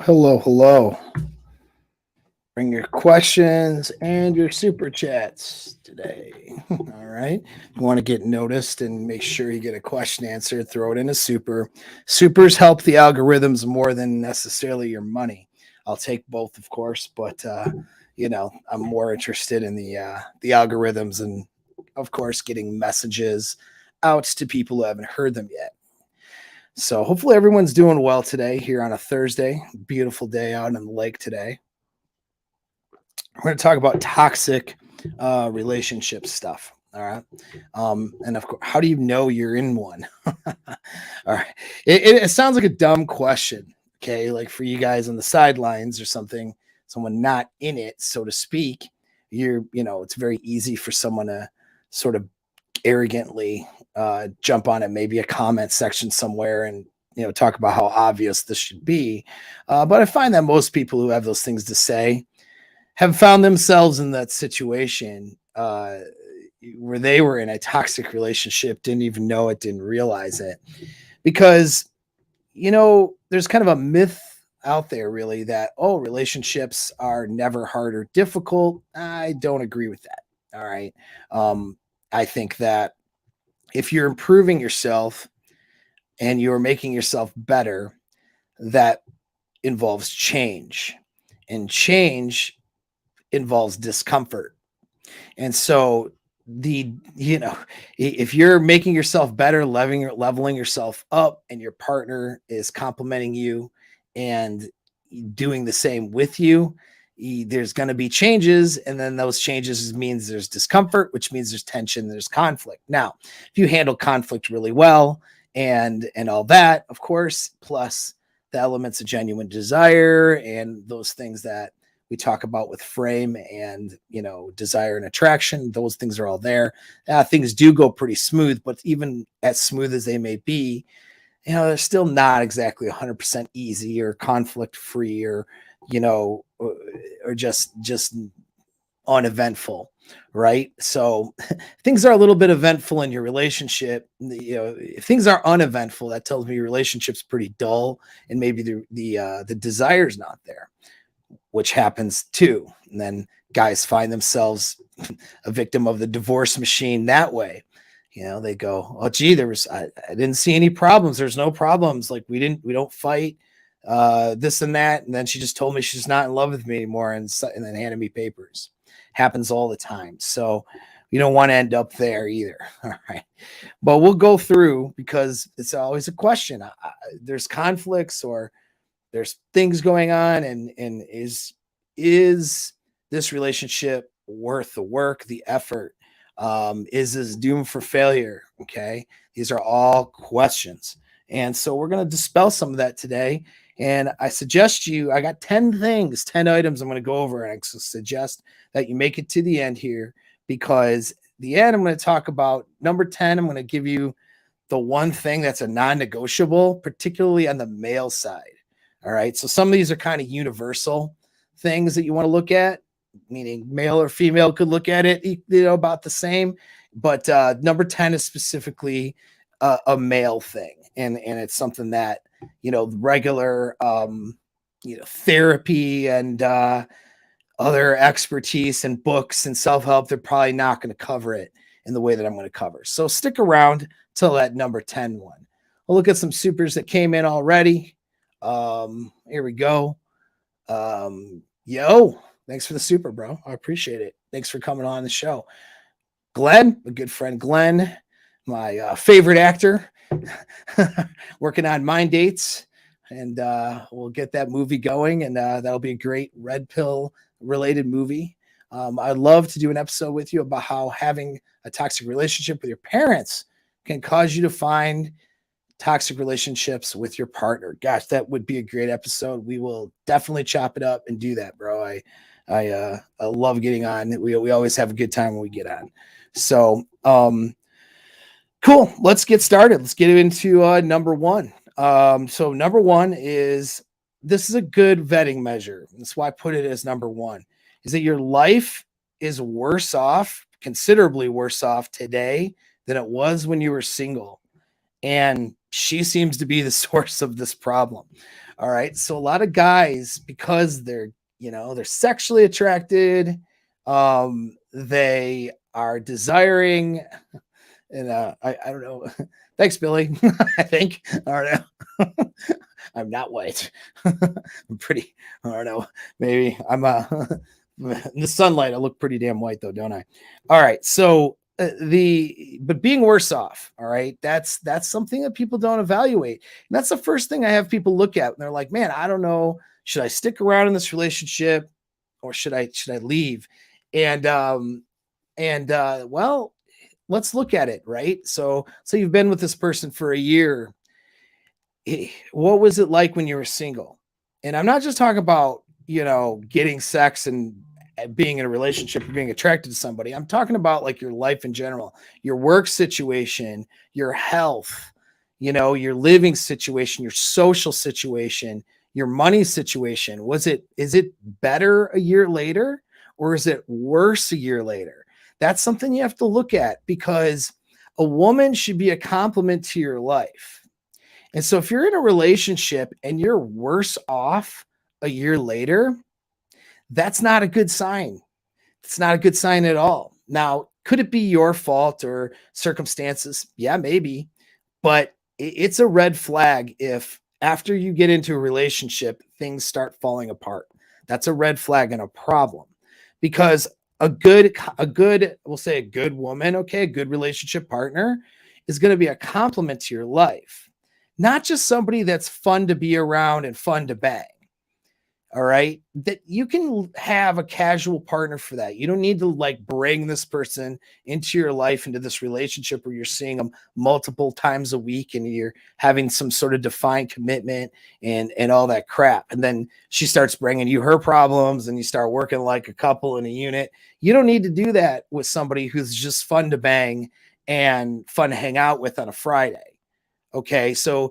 Hello. Bring your questions and your super chats today. All right. You want to get noticed and make sure you get a question answered, throw it in a super. Supers help the algorithms more than necessarily your money. I'll take both, of course, but I'm more interested in the algorithms and, of course, getting messages out to people who haven't heard them yet. So hopefully everyone's doing well today here on a Thursday. Beautiful day out on the lake today. We're going to talk about toxic relationship stuff. All right. And of course, how do you know you're in one? All right. It sounds like a dumb question. Okay. Like for you guys on the sidelines or something, someone not in it, so to speak, it's very easy for someone to sort of arrogantly jump on it, maybe a comment section somewhere and, talk about how obvious this should be. But I find that most people who have those things to say have found themselves in that situation where they were in a toxic relationship, didn't even know it, didn't realize it. Because, there's kind of a myth out there, really, that, relationships are never hard or difficult. I don't agree with that. All right. I think that if you're improving yourself and you're making yourself better, that involves change. And change involves discomfort. And so if you're making yourself better, leveling yourself up, and your partner is complimenting you and doing the same with you, there's going to be changes, and then those changes means there's discomfort, which means there's tension, there's conflict. Now, if you handle conflict really well and all that, of course, plus the elements of genuine desire and those things that we talk about with frame and, desire and attraction, those things are all there. Things do go pretty smooth, but even as smooth as they may be, they're still not exactly 100% easy or conflict free or, or just uneventful, right? So things are a little bit eventful in your relationship. If things are uneventful, that tells me your relationship's pretty dull, and maybe the desire's not there, which happens too. And then guys find themselves a victim of the divorce machine that way. They go, oh, gee, I didn't see any problems. There's no problems. Like we don't fight, this and that. And then she just told me she's not in love with me anymore. And then handed me papers. Happens all the time. So you don't want to end up there either. All right. But we'll go through, because it's always a question. There's conflicts or there's things going on, and is this relationship worth the work, the effort? Is this doomed for failure? Okay. These are all questions. And so we're going to dispel some of that today. And I got 10 items I'm going to go over. And I suggest that you make it to the end here, because the end, I'm going to talk about number 10. I'm going to give you the one thing that's a non-negotiable, particularly on the male side. All right. So some of these are kind of universal things that you want to look at, meaning male or female could look at it, about the same. But number 10 is specifically a male thing. And it's something that, regular, therapy and other expertise and books and self-help, they're probably not going to cover it in the way that I'm going to cover. So stick around till that number 10 one. We'll look at some supers that came in already. Here we go. Yo, thanks for the super, bro. I appreciate it. Thanks for coming on the show. Glenn, a good friend, Glenn, my favorite actor, working on Mind Dates, and we'll get that movie going, and that'll be a great red pill related movie. I'd love to do an episode with you about how having a toxic relationship with your parents can cause you to find toxic relationships with your partner. Gosh, that would be a great episode. We will definitely chop it up and do that, bro. I love getting on. We always have a good time when we get on. So, cool. Let's get started. Let's get into number one. So number one is, this is a good vetting measure. That's why I put it as number one, is that your life is worse off, considerably worse off today than it was when you were single. And she seems to be the source of this problem. All right. So a lot of guys, because they're sexually attracted, they are desiring, and I don't know. Thanks, Billy. I think. I don't know. I'm not white. I'm pretty. I don't know. Maybe I'm in the sunlight. I look pretty damn white though, don't I? All right. So but being worse off. All right. That's something that people don't evaluate. And that's the first thing I have people look at. And they're like, man, I don't know. Should I stick around in this relationship or should I leave? And well, let's look at it, right? So you've been with this person for a year. What was it like when you were single? And I'm not just talking about, getting sex and being in a relationship or being attracted to somebody. I'm talking about like your life in general, your work situation, your health, your living situation, your social situation, your money situation. Is it better a year later or is it worse a year later? That's something you have to look at because a woman should be a complement to your life. And so if you're in a relationship and you're worse off a year later, that's not a good sign. It's not a good sign at all. Now, could it be your fault or circumstances? Yeah, maybe. But it's a red flag if after you get into a relationship, things start falling apart. That's a red flag and a problem because we'll say a good woman, okay, a good relationship partner is going to be a complement to your life, not just somebody that's fun to be around and fun to bang. All right. That you can have a casual partner for that. You don't need to like bring this person into your life, into this relationship where you're seeing them multiple times a week and you're having some sort of defined commitment and all that crap. And then she starts bringing you her problems and you start working like a couple in a unit. You don't need to do that with somebody who's just fun to bang and fun to hang out with on a Friday. Okay, so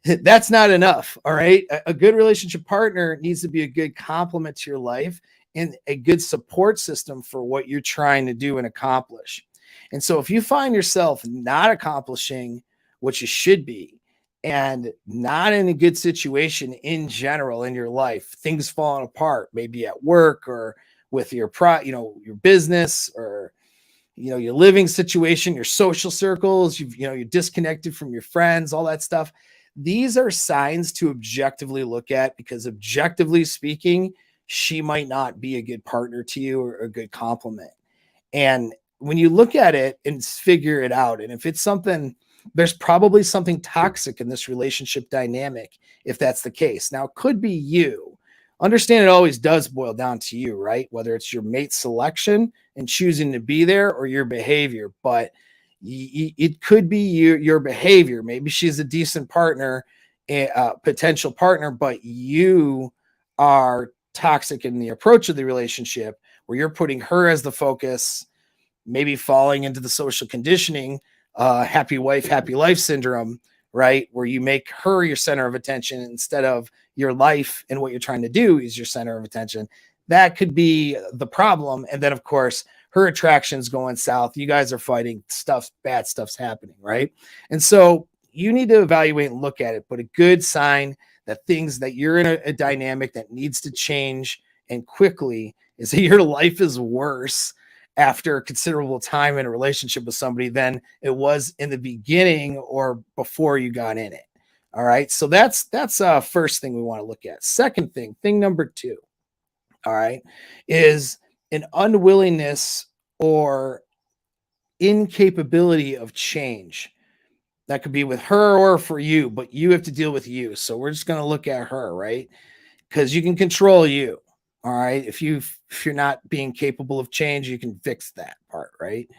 that's not enough. All right, a good relationship partner needs to be a good complement to your life and a good support system for what you're trying to do and accomplish. And so, if you find yourself not accomplishing what you should be and not in a good situation in general in your life, things falling apart, maybe at work or with your your business or your living situation, your social circles, you're disconnected from your friends, all that stuff. These are signs to objectively look at because objectively speaking, she might not be a good partner to you or a good complement. And when you look at it and figure it out, and if it's something, there's probably something toxic in this relationship dynamic, if that's the case. Now, it could be you. Understand it always does boil down to you, right? Whether it's your mate selection and choosing to be there or your behavior, but it could be your behavior. Maybe she's a decent partner, potential partner, but you are toxic in the approach of the relationship where you're putting her as the focus, maybe falling into the social conditioning, happy wife, happy life syndrome, right? Where you make her your center of attention instead of your life and what you're trying to do is your center of attention. That could be the problem. And then, of course, her attraction's going south. You guys are fighting bad stuff's happening, right? And so you need to evaluate and look at it. But a good sign that things that you're in a dynamic that needs to change and quickly is that your life is worse after considerable time in a relationship with somebody than it was in the beginning or before you got in it. All right. So that's first thing we want to look at. Second thing number 2, all right, is an unwillingness or incapability of change. That could be with her or for you, but you have to deal with you. So we're just going to look at her, right? Because you can control you. All right. If you're not being capable of change, you can fix that part, right?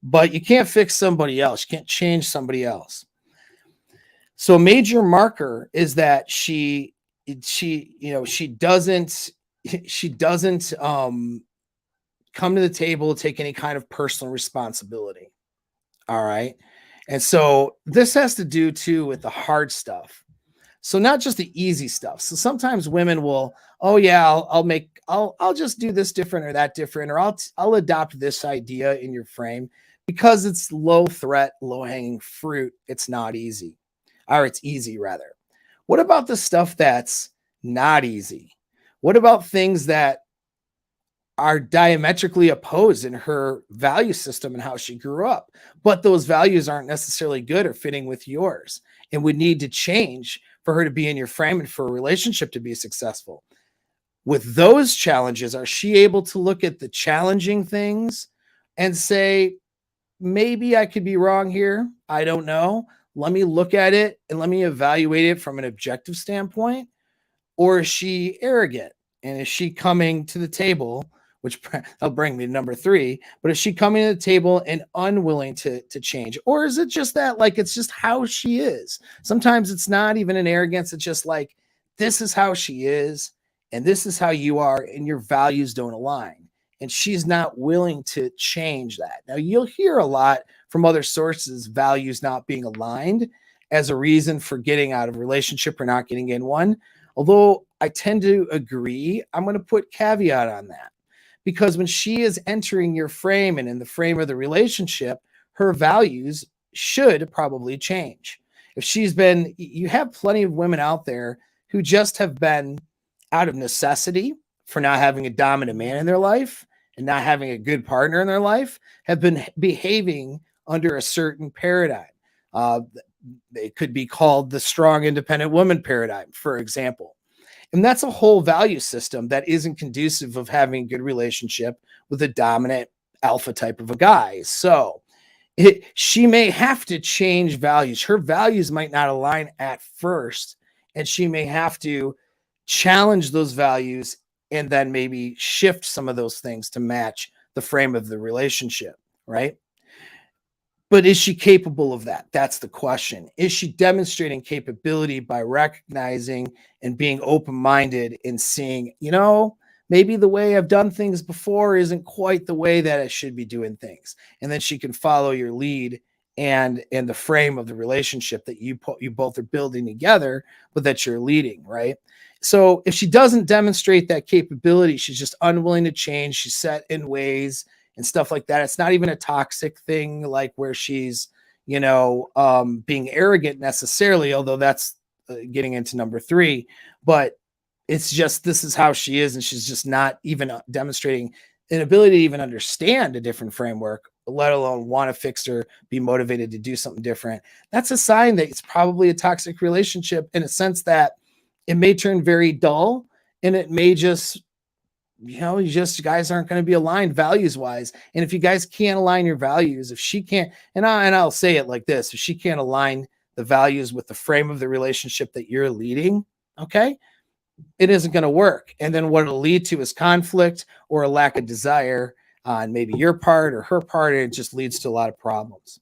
But you can't fix somebody else. You can't change somebody else. So a major marker is that she doesn't come to the table, take any kind of personal responsibility. All right. And so this has to do too with the hard stuff. So not just the easy stuff. So sometimes women will, oh yeah, I'll just do this different or that different, or I'll adopt this idea in your frame because it's low threat, low hanging fruit. It's not easy, or it's easy rather. What about the stuff that's not easy? What about things that are diametrically opposed in her value system and how she grew up, but those values aren't necessarily good or fitting with yours and would need to change for her to be in your frame and for a relationship to be successful? With those challenges, are she able to look at the challenging things and say, maybe I could be wrong here? I don't know. Let me look at it and let me evaluate it from an objective standpoint. Or is she arrogant? And is she coming to the table, which will bring me to number 3, but is she coming to the table and unwilling to change? Or is it just that, like, it's just how she is? Sometimes it's not even an arrogance. It's just like, this is how she is, and this is how you are, and your values don't align. And she's not willing to change that. Now, you'll hear a lot from other sources, values not being aligned as a reason for getting out of a relationship or not getting in one. Although I tend to agree, I'm going to put caveat on that, because when she is entering your frame and in the frame of the relationship, her values should probably change. If she's been, you have plenty of women out there who just have been out of necessity for not having a dominant man in their life and not having a good partner in their life, have been behaving under a certain paradigm. It could be called the strong, independent woman paradigm, for example. And that's a whole value system that isn't conducive of having a good relationship with a dominant alpha type of a guy. So she may have to change values. Her values might not align at first, and she may have to challenge those values and then maybe shift some of those things to match the frame of the relationship, right? But is she capable of that? That's the question. Is she demonstrating capability by recognizing and being open-minded and seeing, maybe the way I've done things before isn't quite the way that I should be doing things. And then she can follow your lead and the frame of the relationship that you both are building together, but that you're leading, right? So if she doesn't demonstrate that capability, she's just unwilling to change, she's set in ways and stuff like that. It's not even a toxic thing, like where she's, being arrogant necessarily, although that's getting into number 3, but it's just, this is how she is. And she's just not even demonstrating an ability to even understand a different framework, let alone want to fix her, be motivated to do something different. That's a sign that it's probably a toxic relationship, in a sense that it may turn very dull, and it may just, you guys aren't going to be aligned values wise. And if you guys can't align your values, if she can't, and I'll say it like this, if she can't align the values with the frame of the relationship that you're leading, okay, it isn't going to work. And then what it'll lead to is conflict or a lack of desire on maybe your part or her part. And it just leads to a lot of problems.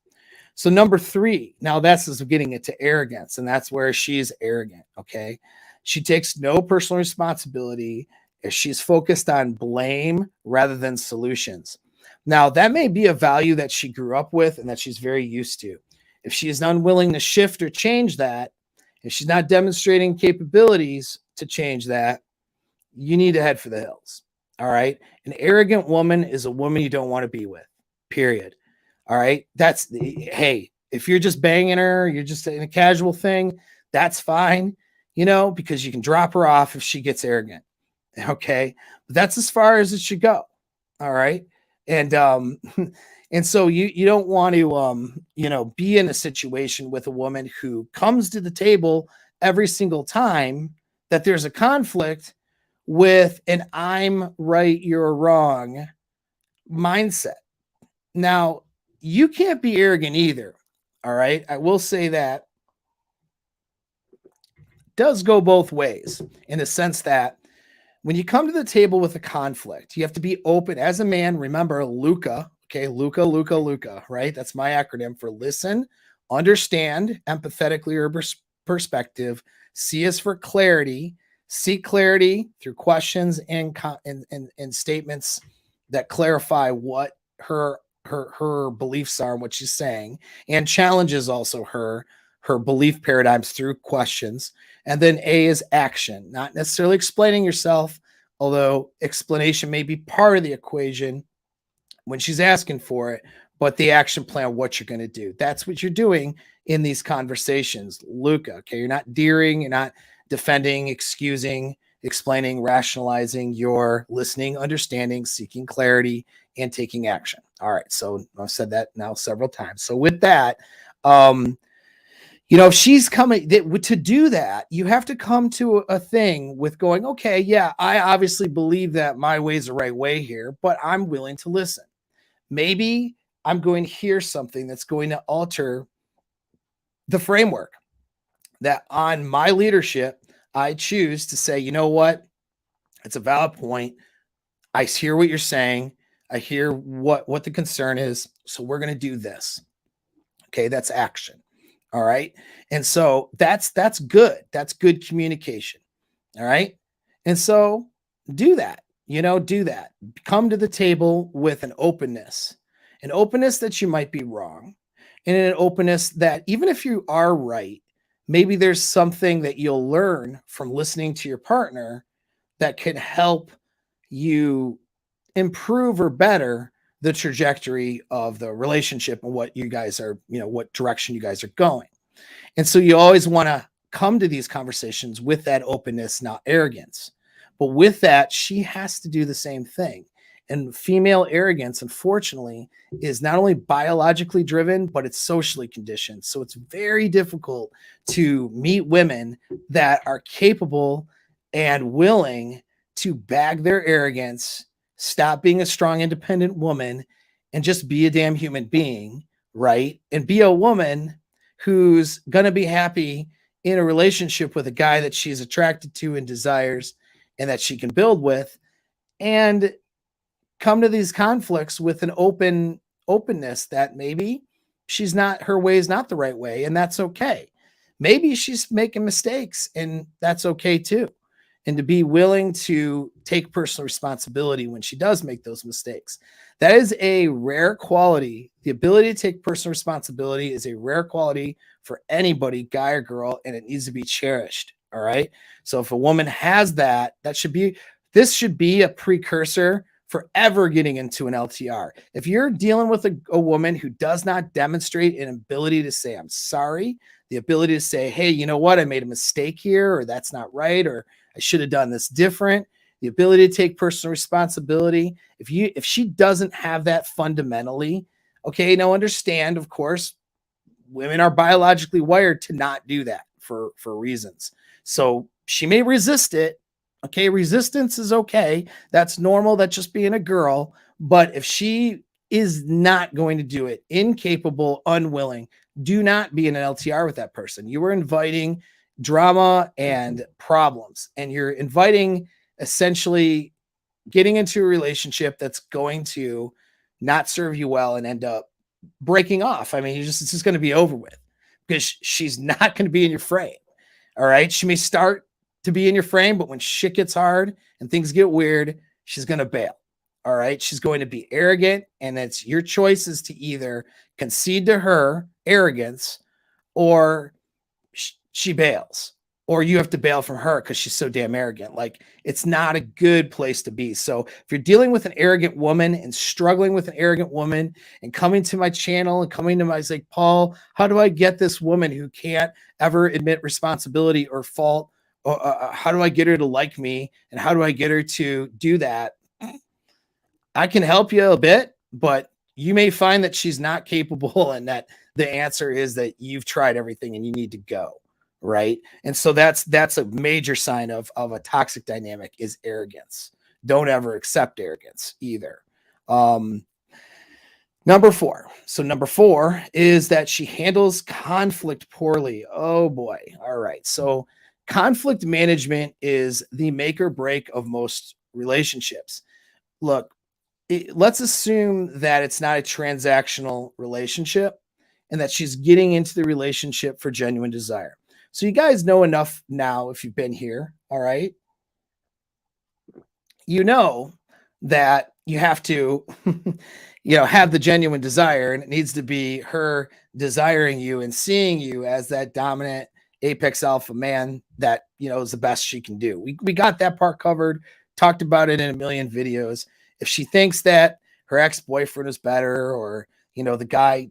So number 3, now that's getting it to arrogance. And that's where she's arrogant. Okay. She takes no personal responsibility. She's focused on blame rather than solutions. Now, that may be a value that she grew up with and that she's very used to. If she is unwilling to shift or change that, if she's not demonstrating capabilities to change that, you need to head for the hills. All right. An arrogant woman is a woman you don't want to be with, period. All right. Hey, if you're just banging her, you're just in a casual thing, that's fine, because you can drop her off if she gets arrogant. Okay. But that's as far as it should go. All right. And, and so you don't want to, be in a situation with a woman who comes to the table every single time that there's a conflict with an I'm right, you're wrong mindset. Now, you can't be arrogant either. All right. I will say that does go both ways, in the sense that when you come to the table with a conflict, you have to be open as a man. Remember, Luca. Okay. Luca, right? That's my acronym for listen, understand empathetically or perspective, C is for clarity, seek clarity through questions and statements that clarify what her beliefs are and what she's saying, and challenges also her belief paradigms through questions. And then A is action, not necessarily explaining yourself, although explanation may be part of the equation when she's asking for it, but the action plan, what you're going to do. That's what you're doing in these conversations, Luca. Okay. You're not deering, you're not defending, excusing, explaining, rationalizing. You're listening, understanding, seeking clarity, and taking action. All right. So I've said that now several times. So with that, if she's coming to do that, you have to come to a thing with going, okay, yeah, I obviously believe that my way is the right way here, but I'm willing to listen. Maybe I'm going to hear something that's going to alter the framework that on my leadership, I choose to say, you know what? It's a valid point. I hear what you're saying. I hear what the concern is. So we're going to do this. Okay. That's action. All right. And so that's good. That's good communication. All right. And so do that, do that. Come to the table with an openness that you might be wrong, and an openness that even if you are right, maybe there's something that you'll learn from listening to your partner that can help you improve or better the trajectory of the relationship and what you guys are, what direction you guys are going. And so you always want to come to these conversations with that openness, not arrogance. But with that, she has to do the same thing. And female arrogance, unfortunately, is not only biologically driven, but it's socially conditioned. So it's very difficult to meet women that are capable and willing to bag their arrogance, stop being a strong, independent woman, and just be a damn human being, right? And be a woman who's going to be happy in a relationship with a guy that she's attracted to and desires and that she can build with, and come to these conflicts with an openness that maybe her way is not the right way. And that's okay. Maybe she's making mistakes, and that's okay too. And to be willing to take personal responsibility when she does make those mistakes. That is a rare quality. The ability to take personal responsibility is a rare quality for anybody, guy or girl, and it needs to be cherished. All right. So if a woman has that, this should be a precursor for ever getting into an LTR. If you're dealing with a woman who does not demonstrate an ability to say, I'm sorry, the ability to say, hey, you know what? I made a mistake here, or that's not right, or I should have done this different. The ability to take personal responsibility. If she doesn't have that fundamentally, okay, now understand, of course, women are biologically wired to not do that for reasons. So she may resist it. Okay, resistance is okay. That's normal. That's just being a girl. But if she is not going to do it, incapable, unwilling, do not be in an LTR with that person. You are inviting drama and problems, and you're inviting essentially getting into a relationship that's going to not serve you well and end up breaking off. I mean, it's just going to be over with because she's not going to be in your frame. All right. She may start to be in your frame, but when shit gets hard and things get weird, she's going to bail. All right. She's going to be arrogant, and it's your choices to either concede to her arrogance or she bails, or you have to bail from her because she's so damn arrogant. Like, it's not a good place to be. So if you're dealing with an arrogant woman and struggling with an arrogant woman and coming to my channel and coming to my, like, Paul, how do I get this woman who can't ever admit responsibility or fault? How do I get her to like me? And how do I get her to do that? I can help you a bit, but you may find that she's not capable, and that the answer is that you've tried everything and you need to go. Right. And so that's a major sign of a toxic dynamic is arrogance. Don't ever accept arrogance either. Number 4. So number 4 is that she handles conflict poorly. Oh boy. All right. So conflict management is the make or break of most relationships. Look, let's assume that it's not a transactional relationship and that she's getting into the relationship for genuine desire. So you guys know enough now, if you've been here, all right? You know that you have to, have the genuine desire, and it needs to be her desiring you and seeing you as that dominant apex alpha man that, is the best she can do. We got that part covered, talked about it in a million videos. If she thinks that her ex-boyfriend is better, or, the guy,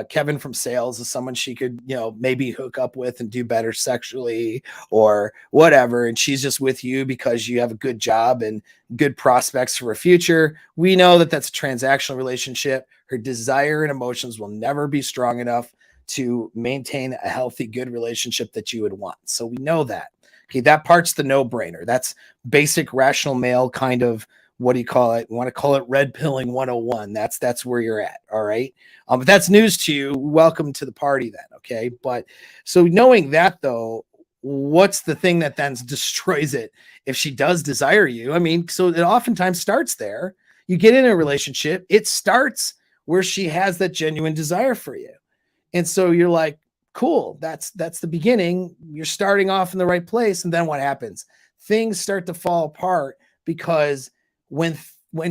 Kevin from sales is someone she could, maybe hook up with and do better sexually or whatever. And she's just with you because you have a good job and good prospects for a future. We know that that's a transactional relationship. Her desire and emotions will never be strong enough to maintain a healthy, good relationship that you would want. So we know that. Okay, that part's the no-brainer. That's basic rational male kind of, what do you call it? You want to call it red pilling 101. That's where you're at. All right. If that's news to you, welcome to the party then. Okay. But so knowing that though, what's the thing that then destroys it if she does desire you? I mean, so it oftentimes starts there. You get in a relationship, it starts where she has that genuine desire for you. And so you're like, cool, that's the beginning. You're starting off in the right place. And then what happens? Things start to fall apart because when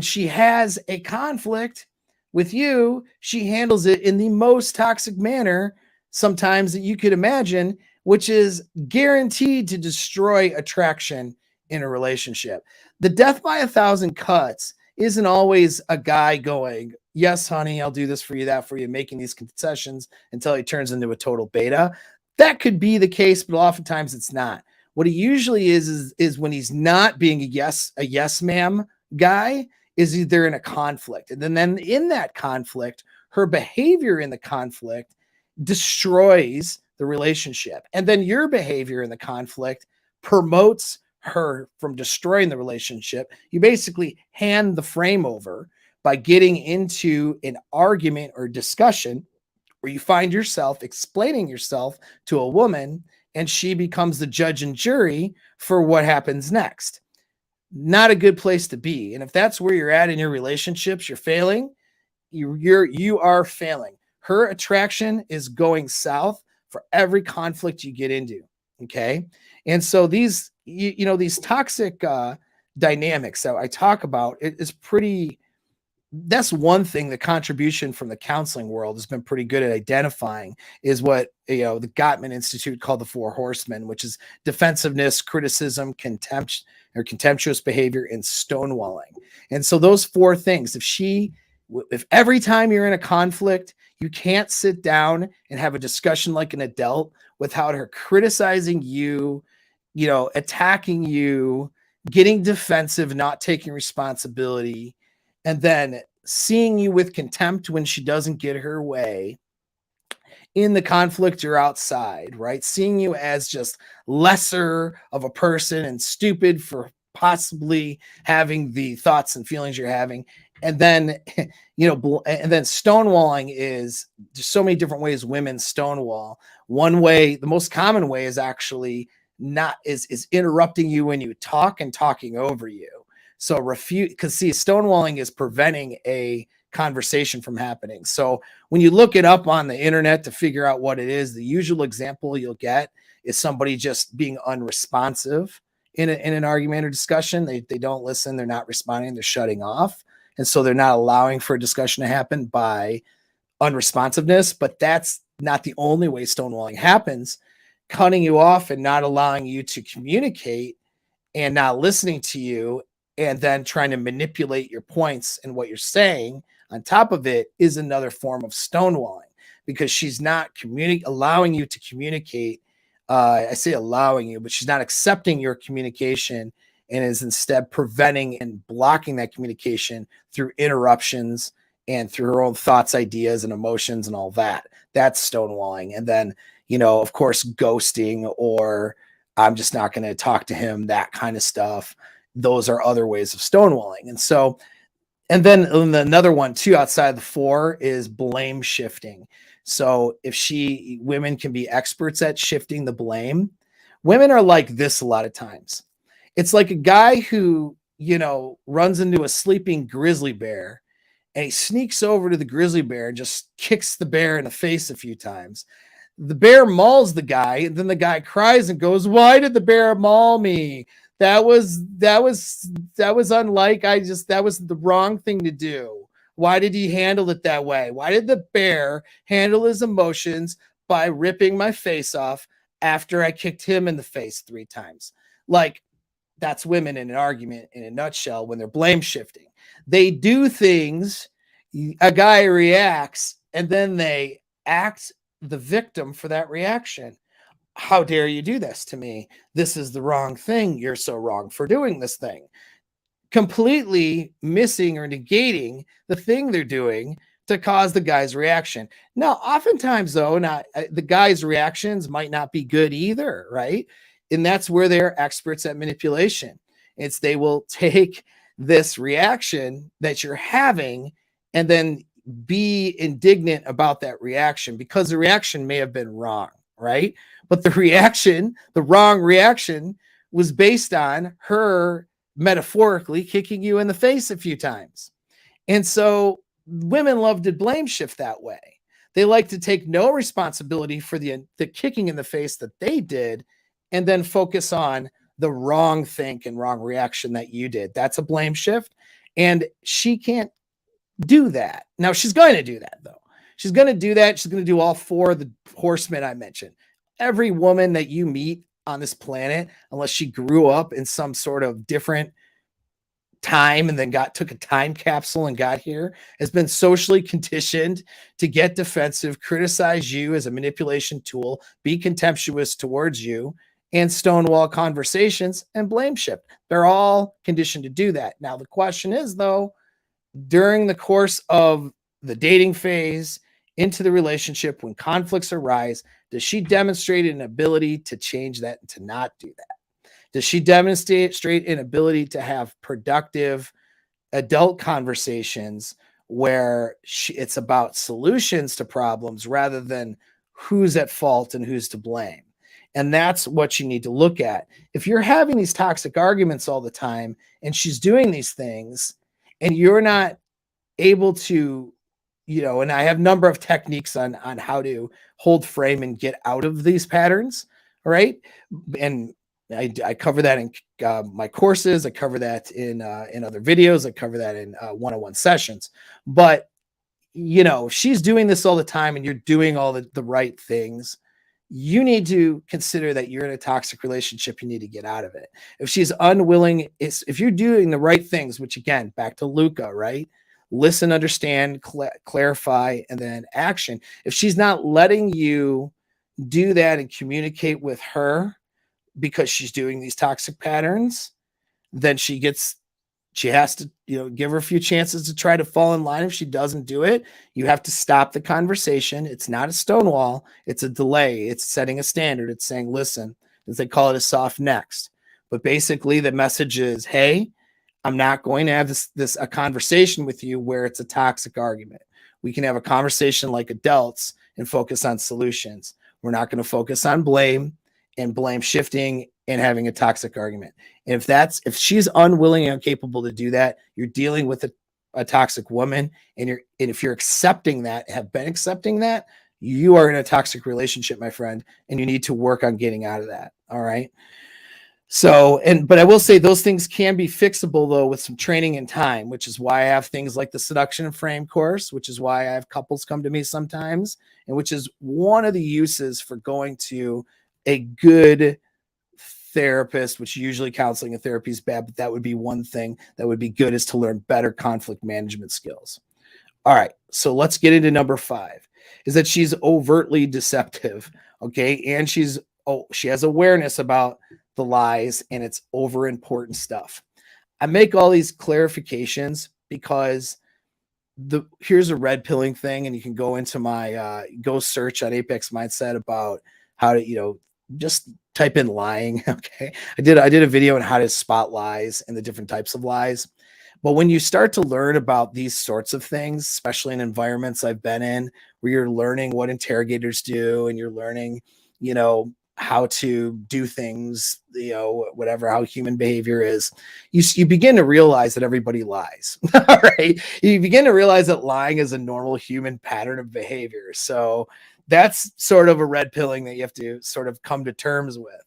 she has a conflict with you, she handles it in the most toxic manner sometimes that you could imagine, which is guaranteed to destroy attraction in a relationship. The death by 1,000 cuts isn't always a guy going, yes, honey, I'll do this for you, that for you, making these concessions until he turns into a total beta. That could be the case, but oftentimes it's not. What he usually is when he's not being a yes, ma'am guy, is either in a conflict. And then in that conflict, her behavior in the conflict destroys the relationship. And then your behavior in the conflict promotes her from destroying the relationship. You basically hand the frame over by getting into an argument or discussion where you find yourself explaining yourself to a woman and she becomes the judge and jury for what happens next. Not a good place to be. And if that's where you're at in your relationships, you're failing. You are failing. Her attraction is going south for every conflict you get into. Okay. And so these, these toxic dynamics that I talk about, is pretty, that's one thing. The contribution from the counseling world has been pretty good at identifying is what, the Gottman Institute called the 4 horsemen, which is defensiveness, criticism, contempt, or contemptuous behavior, and stonewalling. And so those 4 things, if every time you're in a conflict, you can't sit down and have a discussion like an adult without her criticizing you, attacking you, getting defensive, not taking responsibility, and then seeing you with contempt when she doesn't get her way in the conflict or outside, right? Seeing you as just lesser of a person and stupid for possibly having the thoughts and feelings you're having. And then, and then stonewalling is just so many different ways women stonewall. One way, the most common way, is actually is interrupting you when you talk and talking over you. So because stonewalling is preventing a conversation from happening. So when you look it up on the internet to figure out what it is, the usual example you'll get is somebody just being unresponsive in an argument or discussion. They don't listen, they're not responding, they're shutting off. And so they're not allowing for a discussion to happen by unresponsiveness. But that's not the only way stonewalling happens. Cutting you off and not allowing you to communicate and not listening to you, and then trying to manipulate your points and what you're saying on top of it, is another form of stonewalling, because she's not allowing you to communicate. I say allowing you, but she's not accepting your communication and is instead preventing and blocking that communication through interruptions and through her own thoughts, ideas, and emotions and all that. That's stonewalling. And then, of course, ghosting, or I'm just not going to talk to him, that kind of stuff. Those are other ways of stonewalling. And then another one too, outside the 4, is blame shifting. So women can be experts at shifting the blame. Women are like this a lot of times. It's like a guy who, runs into a sleeping grizzly bear, and he sneaks over to the grizzly bear and just kicks the bear in the face a few times. The bear mauls the guy, and then the guy cries and goes, "Why did the bear maul me? That was unlike, that was the wrong thing to do. Why did he handle it that way? Why did the bear handle his emotions by ripping my face off after I kicked him in the face 3 times?" Like, that's women in an argument in a nutshell when they're blame shifting. They do things A guy reacts and then they act the victim for that reaction. How dare you do this to me? This is the wrong thing. You're so wrong for doing this thing. Completely missing or negating the thing they're doing to cause the guy's reaction. Now, oftentimes, though, not the guy's reactions might not be good either, right? And that's where they're experts at manipulation. It's they will take this reaction that you're having and then be indignant about that reaction because the reaction may have been wrong, right? But the reaction, the wrong reaction, was based on her metaphorically kicking you in the face a few times. And so women love to blame shift that way. They like to take no responsibility for the kicking in the face that they did and then focus on the wrong think and wrong reaction that you did. That's a blame shift. And she can't do that. Now, she's going to do that, though. She's going to do that. She's going to do all four of the horsemen I mentioned. Every woman that you meet on this planet, unless she grew up in some sort of different time and then took a time capsule and got here, has been socially conditioned to get defensive, criticize you as a manipulation tool, be contemptuous towards you, and stonewall conversations and blame shift. They're all conditioned to do that. Now, the question is, though, during the course of the dating phase into the relationship, when conflicts arise, does she demonstrate an ability to change that and to not do that? Does she demonstrate an ability to have productive adult conversations where it's about solutions to problems rather than who's at fault and who's to blame? And that's what you need to look at. If you're having these toxic arguments all the time and she's doing these things and you're not able to, and I have a number of techniques on how to hold frame and get out of these patterns, right? And I cover that in my courses. I cover that in other videos. I cover that in one-on-one sessions. But, she's doing this all the time and you're doing all the right things. You need to consider that you're in a toxic relationship. You need to get out of it. If she's unwilling, if you're doing the right things, which again, back to Luca, right? Listen, understand, clarify, and then action. If she's not letting you do that and communicate with her because she's doing these toxic patterns, then she has to, give her a few chances to try to fall in line. If she doesn't do it, you have to stop the conversation. It's not a stonewall. It's a delay. It's setting a standard. It's saying, listen, as they call it, a soft next. But basically the message is, hey, I'm not going to have a conversation with you where it's a toxic argument. We can have a conversation like adults and focus on solutions. We're not going to focus on blame and blame shifting and having a toxic argument. And if she's unwilling and incapable to do that, you're dealing with a toxic woman, and if you're accepting that, have been accepting that, you are in a toxic relationship, my friend, and you need to work on getting out of that. All right. So, but I will say those things can be fixable though with some training and time, which is why I have things like the Seduction and Frame course, which is why I have couples come to me sometimes, and which is one of the uses for going to a good therapist, which usually counseling and therapy is bad, but that would be one thing that would be good, is to learn better conflict management skills. All right, so let's get into number 5, is that she's overtly deceptive. Okay. And she has awareness about the lies, and it's over important stuff. I make all these clarifications because here's a red pilling thing, and you can go into my go search on Apex Mindset about how to, just type in lying. Okay. I did a video on how to spot lies and the different types of lies. But when you start to learn about these sorts of things, especially in environments I've been in where you're learning what interrogators do and you're learning, how to do things, whatever, how human behavior is, you begin to realize that everybody lies. All right. You begin to realize that lying is a normal human pattern of behavior. So that's sort of a red pilling that you have to sort of come to terms with.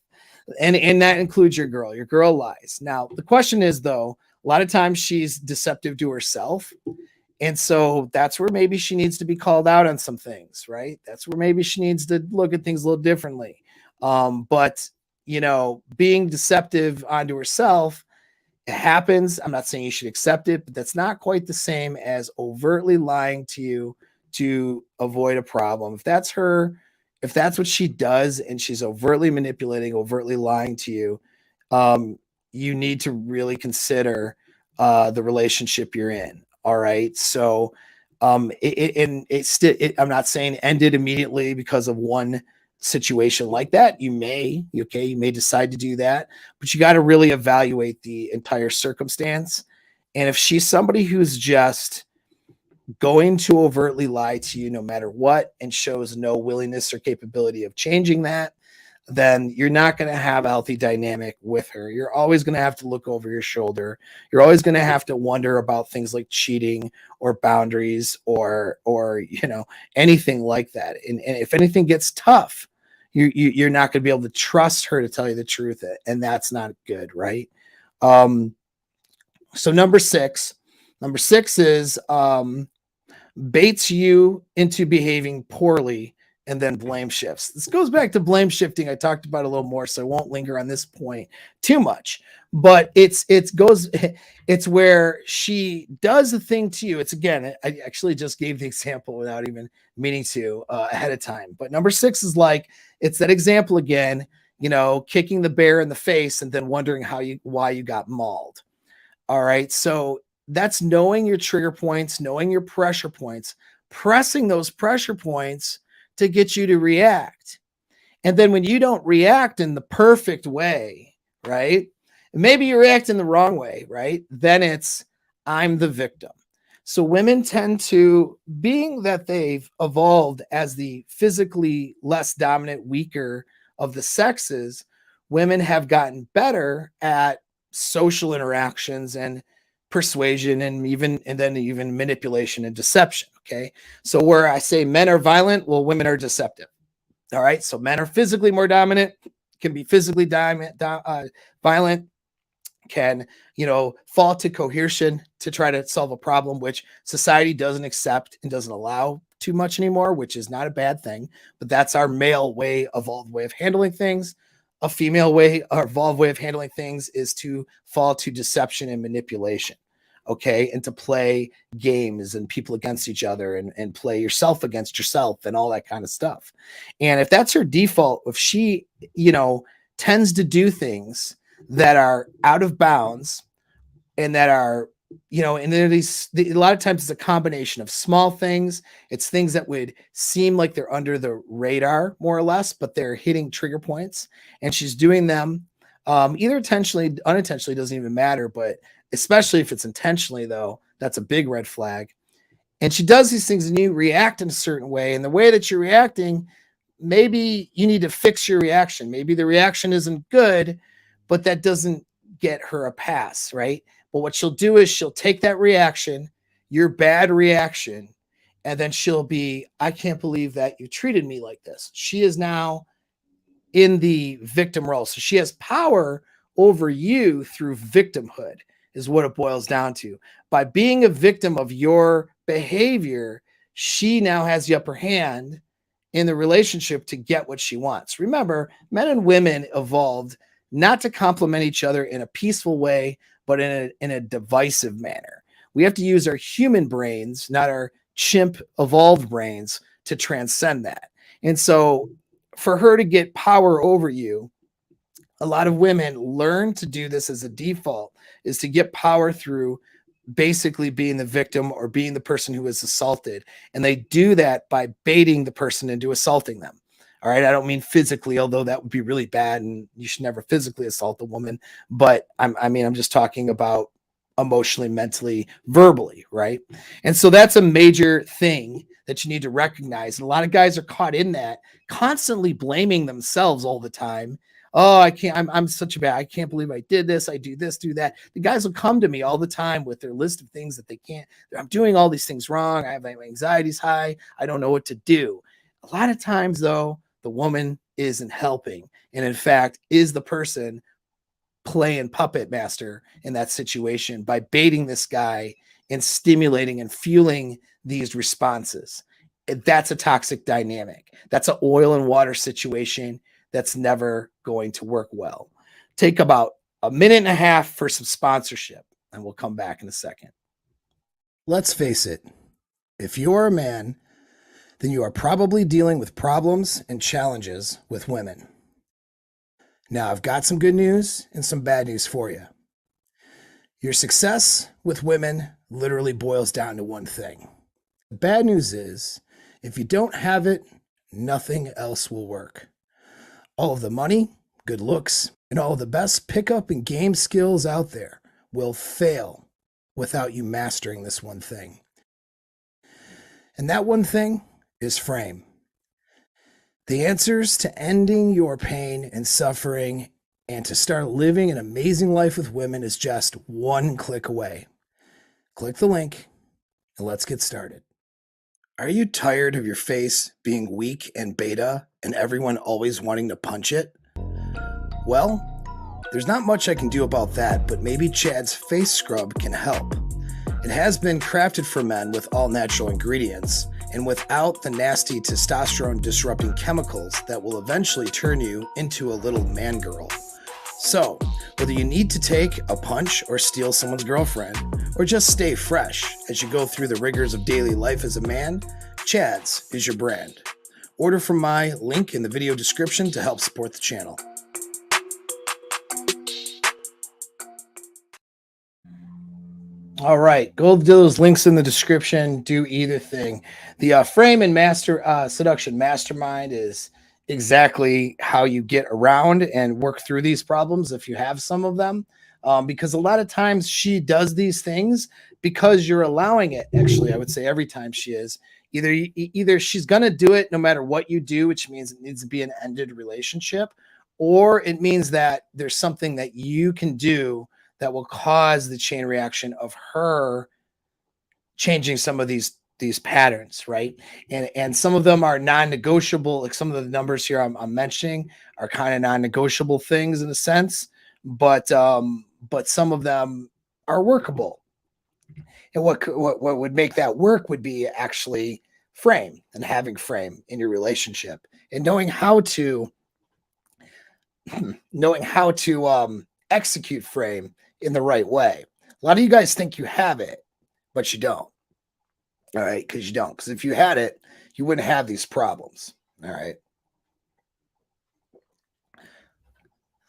And that includes your girl. Your girl lies. Now, the question is, though, a lot of times she's deceptive to herself. And so that's where maybe she needs to be called out on some things, right? That's where maybe she needs to look at things a little differently. But being deceptive onto herself It happens. I'm not saying you should accept it, but that's not quite the same as overtly lying to you to avoid a problem. If that's her, if that's what she does and she's overtly manipulating, overtly lying to you, you need to really consider the relationship you're in. All right. So, I'm not saying end it immediately because of one situation like that. You may decide to do that, but you got to really evaluate the entire circumstance. And if she's somebody who's just going to overtly lie to you no matter what and shows no willingness or capability of changing that, then you're not going to have a healthy dynamic with her. You're always going to have to look over your shoulder. You're always going to have to wonder about things like cheating or boundaries or anything like that. And if anything gets tough, you're not going to be able to trust her to tell you the truth, and that's not good, right? So number six is baits you into behaving poorly and then blame shifts. This goes back to blame shifting. I talked about a little more, so I won't linger on this point too much. But it's where she does a thing to you. It's again, I actually just gave the example without even meaning to ahead of time. But number six is like, it's that example again, kicking the bear in the face and then wondering why you got mauled. All right. So that's knowing your trigger points, knowing your pressure points, pressing those pressure points to get you to react. And then when you don't react in the perfect way, right? Maybe you react in the wrong way, right? Then it's, I'm the victim. So women tend to, being that they've evolved as the physically less dominant, weaker of the sexes, women have gotten better at social interactions and persuasion and then even manipulation and deception. Okay. So where I say men are violent, well, women are deceptive. All right. So men are physically more dominant, can be physically violent, can, fall to coercion to try to solve a problem, which society doesn't accept and doesn't allow too much anymore, which is not a bad thing, but that's our male evolved way of handling things. A female evolved way of handling things is to fall to deception and manipulation. Okay. And to play games and people against each other and play yourself against yourself and all that kind of stuff. And if that's her default, if she, tends to do things that are out of bounds and that are, and a lot of times it's a combination of small things. It's things that would seem like they're under the radar more or less, but they're hitting trigger points, and she's doing them either intentionally, unintentionally, doesn't even matter, but especially if it's intentionally, though, that's a big red flag. And she does these things and you react in a certain way. And the way that you're reacting, maybe you need to fix your reaction. Maybe the reaction isn't good, but that doesn't get her a pass, right? But what she'll do is she'll take that reaction, your bad reaction, and then she'll be, I can't believe that you treated me like this. She is now in the victim role. So she has power over you through victimhood is what it boils down to. By being a victim of your behavior, she now has the upper hand in the relationship to get what she wants. Remember, men and women evolved not to complement each other in a peaceful way, but in a divisive manner. We have to use our human brains, not our chimp evolved brains, to transcend that. And so for her to get power over you, a lot of women learn to do this as a default, is to get power through basically being the victim or being the person who is assaulted. And they do that by baiting the person into assaulting them. All right. I don't mean physically, although that would be really bad and you should never physically assault a woman. But I'm just talking about emotionally, mentally, verbally. Right. And so that's a major thing that you need to recognize. And a lot of guys are caught in that, constantly blaming themselves all the time. Oh, I can't, I'm such a bad, I can't believe I did this. I do this, do that. The guys will come to me all the time with their list of things that they can't, I'm doing all these things wrong. I have my anxiety's high. I don't know what to do. A lot of times though, the woman isn't helping. And in fact, is the person playing puppet master in that situation by baiting this guy and stimulating and fueling these responses. That's a toxic dynamic. That's an oil and water situation that's never going to work well. Take about a minute and a half for some sponsorship, and we'll come back in a second. Let's face it, if you're a man, then you are probably dealing with problems and challenges with women. Now, I've got some good news and some bad news for you. Your success with women literally boils down to one thing. The bad news is, if you don't have it, nothing else will work. All of the money, good looks, and all of the best pickup and game skills out there will fail without you mastering this one thing. And that one thing is frame. The answers to ending your pain and suffering and to start living an amazing life with women is just one click away. Click the link and let's get started. Are you tired of your face being weak and beta and everyone always wanting to punch it? Well, there's not much I can do about that, but maybe Chad's face scrub can help. It has been crafted for men with all natural ingredients and without the nasty testosterone disrupting chemicals that will eventually turn you into a little man girl. So, whether you need to take a punch or steal someone's girlfriend, or just stay fresh as you go through the rigors of daily life as a man, Chad's is your brand. Order from my link in the video description to help support the channel. All right, go to those links in the description. Do either thing. The Frame and Master Seduction Mastermind is exactly how you get around and work through these problems if you have some of them. Because a lot of times she does these things because you're allowing it. Actually, I would say every time she is. Either she's going to do it no matter what you do, which means it needs to be an ended relationship, or it means that there's something that you can do that will cause the chain reaction of her changing some of these patterns, right? And some of them are non-negotiable. Like some of the numbers here I'm mentioning are kind of non-negotiable things in a sense, but some of them are workable. And what would make that work would be actually frame and having frame in your relationship and knowing how to execute frame in the right way. A lot of you guys think you have it, but you don't. All right, because you don't. Because if you had it, you wouldn't have these problems. All right.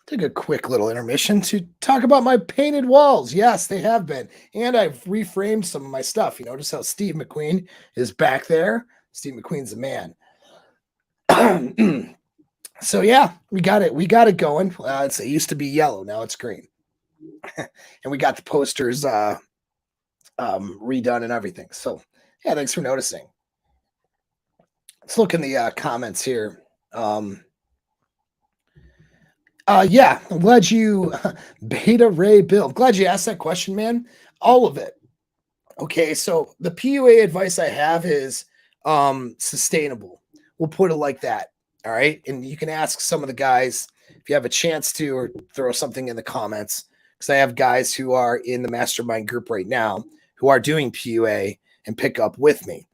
Take a quick little intermission to talk about my painted walls. Yes, they have been. And I've reframed some of my stuff. You notice how Steve McQueen is back there? Steve McQueen's a man. So yeah, we got it. We got it going. It used to be yellow. Now it's green. And we got the posters redone and everything. So yeah, thanks for noticing. Let's look in the comments here. Yeah, I'm glad you Beta Ray Bill. Glad you asked that question, man. All of it. Okay, so the PUA advice I have is sustainable. We'll put it like that. All right. And you can ask some of the guys if you have a chance to, or throw something in the comments. Because I have guys who are in the mastermind group right now who are doing PUA and pick up with me.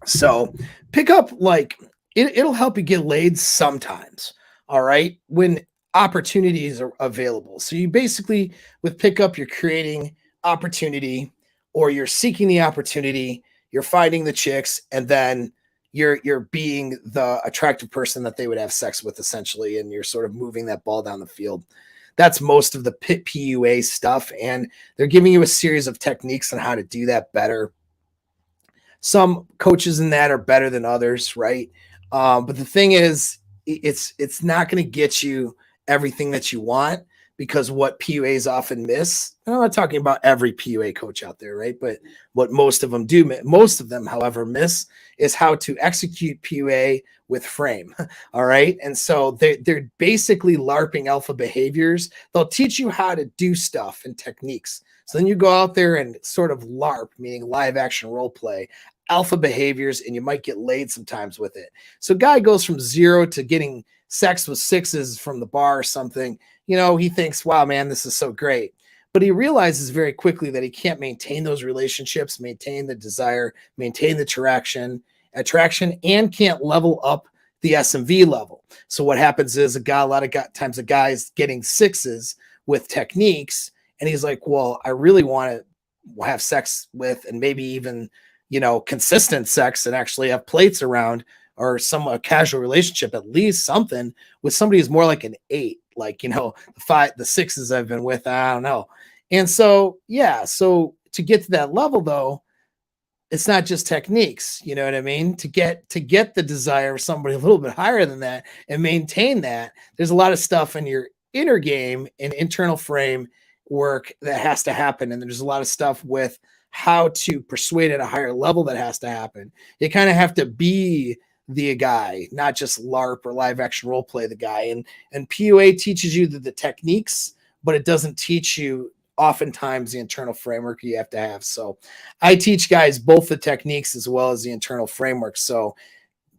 So pick up, like, it'll help you get laid sometimes. All right. When opportunities are available. So you basically, with pickup, you're creating opportunity, or you're seeking the opportunity, you're finding the chicks, and then you're being the attractive person that they would have sex with, essentially, and you're sort of moving that ball down the field. That's most of the PUA stuff, and they're giving you a series of techniques on how to do that better. Some coaches in that are better than others, right? But the thing is, it's not going to get you everything that you want, because what PUAs often miss, I'm not talking about every PUA coach out there, right? But what most of them do, most of them, however, miss is how to execute PUA with frame. All right. And so they're basically LARPing alpha behaviors. They'll teach you how to do stuff and techniques. So then you go out there and sort of LARP, meaning live action role play, alpha behaviors, and you might get laid sometimes with it. So guy goes from 0 to getting sex with 6s from the bar or something. You know, he thinks, wow, man, this is so great. But he realizes very quickly that he can't maintain those relationships, maintain the desire, maintain the attraction, and can't level up the SMV level. So what happens is a lot of times a guy's getting 6s with techniques. And he's like, well, I really want to have sex with, and maybe even, consistent sex, and actually have plates around, or some casual relationship, at least something with somebody who's more like an 8, like, the 6s I've been with, I don't know. And so, yeah, so to get to that level though, it's not just techniques, you know what I mean? To get the desire of somebody a little bit higher than that and maintain that, there's a lot of stuff in your inner game and internal frame work that has to happen. And there's a lot of stuff with how to persuade at a higher level that has to happen. You kind of have to be the guy, not just LARP or live action role play the guy. And PUA teaches you the techniques, but it doesn't teach you oftentimes the internal framework you have to have. So I teach guys both the techniques as well as the internal framework. So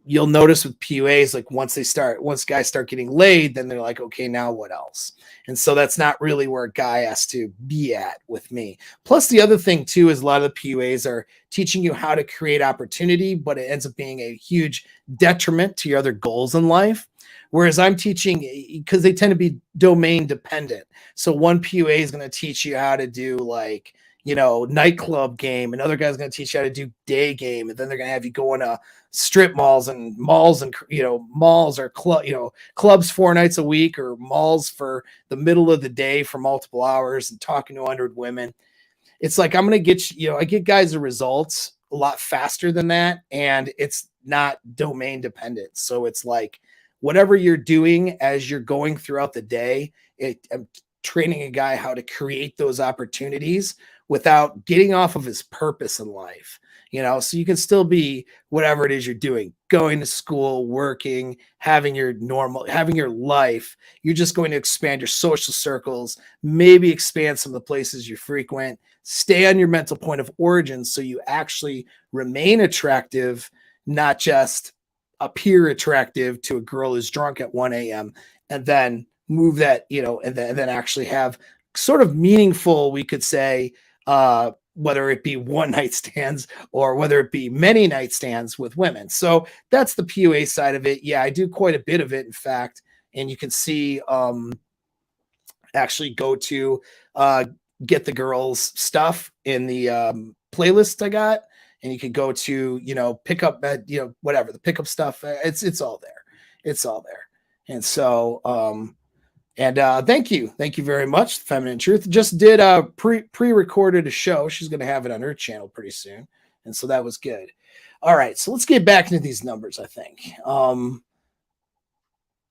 you'll notice with PUAs, like once guys start getting laid, then they're like, okay, now what else? And so that's not really where a guy has to be at with me. Plus the other thing too, is a lot of the PUAs are teaching you how to create opportunity, but it ends up being a huge detriment to your other goals in life. Whereas I'm teaching, because they tend to be domain dependent. So one PUA is going to teach you how to do like, nightclub game. Another guy's going to teach you how to do day game. And then they're going to have you go into strip malls and malls or clubs 4 nights a week, or malls for the middle of the day for multiple hours, and talking to 100 women. It's like, I'm going to get, I get guys the results a lot faster than that. And it's not domain dependent. So it's like, whatever you're doing as you're going throughout the day, I'm training a guy how to create those opportunities without getting off of his purpose in life, so you can still be whatever it is you're doing, going to school, working, having your life. You're just going to expand your social circles, maybe expand some of the places you frequent, stay on your mental point of origin so you actually remain attractive, not just appear attractive to a girl who's drunk at 1 a.m. and then move that, and then actually have sort of meaningful, we could say, whether it be one night stands or whether it be many night stands with women. So that's the PUA side of it. Yeah, I do quite a bit of it, in fact. And you can see, actually go to get the girls stuff in the playlist I got. And you can go to, pick up, whatever, the pickup stuff. It's all there. It's all there. And so, thank you very much, Feminine Truth. Just did pre-recorded a show. She's going to have it on her channel pretty soon, and so that was good. All right, so let's get back into these numbers. I think I am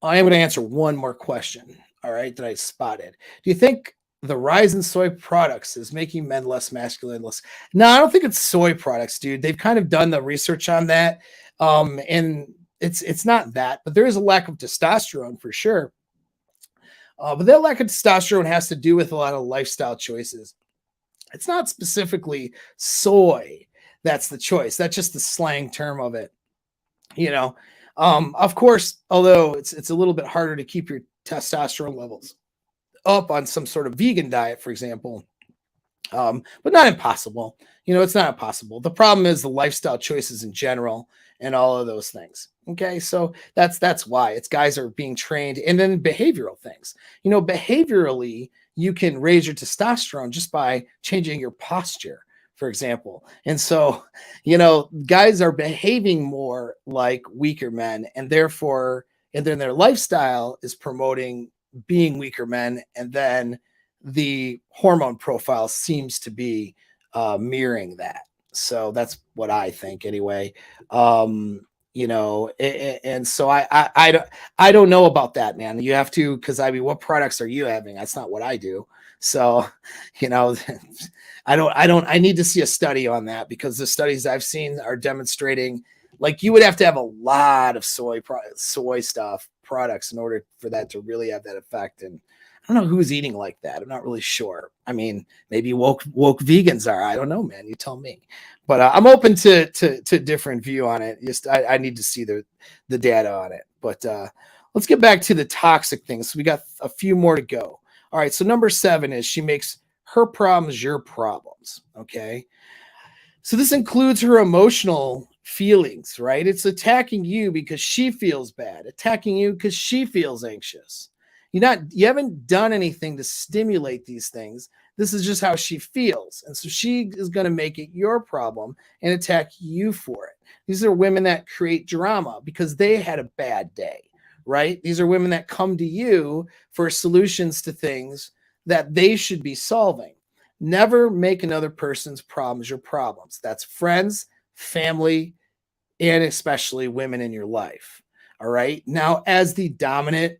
going to answer one more question. All right, that I spotted. Do you think the rise in soy products is making men less masculine? No, I don't think it's soy products, dude. They've kind of done the research on that, and it's not that, but there is a lack of testosterone for sure. But that lack of testosterone has to do with a lot of lifestyle choices. It's not specifically soy that's the choice. That's just the slang term of it. Of course, although it's a little bit harder to keep your testosterone levels up on some sort of vegan diet, for example, but not impossible. It's not impossible. The problem is the lifestyle choices in general and all of those things. Okay, so that's why it's guys are being trained. And then behavioral things. Behaviorally, you can raise your testosterone just by changing your posture, for example. And so, guys are behaving more like weaker men, and therefore, and then their lifestyle is promoting being weaker men, and then the hormone profile seems to be mirroring that. So that's what I think anyway. And so I don't know about that, man. You have to, because what products are you having? That's not what I do. So, I need to see a study on that, because the studies I've seen are demonstrating, like, you would have to have a lot of soy stuff products in order for that to really have that effect. And I don't know who's eating like that. I'm not really sure. I mean, maybe woke vegans are. I don't know, man. You tell me. But I'm open to different view on it. Just I need to see the data on it. But let's get back to the toxic things. So we got a few more to go. All right. So number 7 is she makes her problems your problems. Okay. So this includes her emotional feelings, right? It's attacking you because she feels bad, attacking you because she feels anxious. You haven't done anything to stimulate these things. This is just how she feels. And so she is going to make it your problem and attack you for it. These are women that create drama because they had a bad day, right? These are women that come to you for solutions to things that they should be solving. Never make another person's problems your problems. That's friends, family, and especially women in your life. All right. Now, as the dominant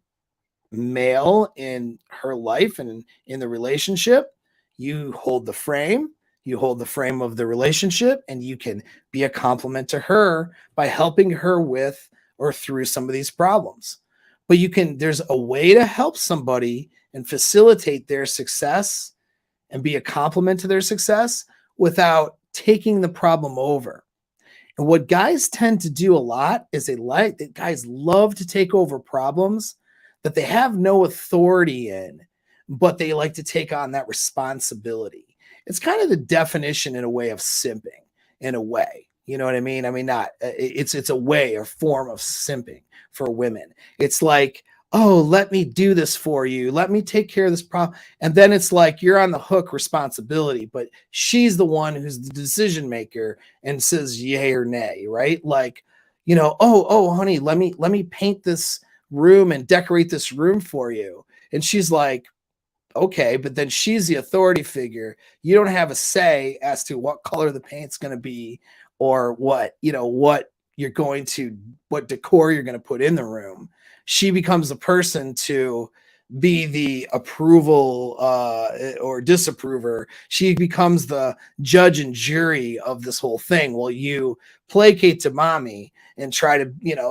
male in her life and in the relationship, you hold the frame. You hold the frame of the relationship, and you can be a compliment to her by helping her with or through some of these problems. But there's a way to help somebody and facilitate their success and be a compliment to their success without taking the problem over. And what guys tend to do a lot is guys love to take over problems that they have no authority in, but they like to take on that responsibility. It's kind of the definition in a way of simping, in a way. You know what I mean? I mean, it's a way or form of simping for women. It's like, oh, let me do this for you. Let me take care of this problem. And then it's like you're on the hook responsibility, but she's the one who's the decision maker and says yay or nay, right? Like, oh, honey, let me paint this room and decorate this room for you. And she's like, okay, but then she's the authority figure. You don't have a say as to what color the paint's going to be or what decor you're going to put in the room. She becomes the person to be the approval or disapprover. She becomes the judge and jury of this whole thing. While you placate to mommy and try to,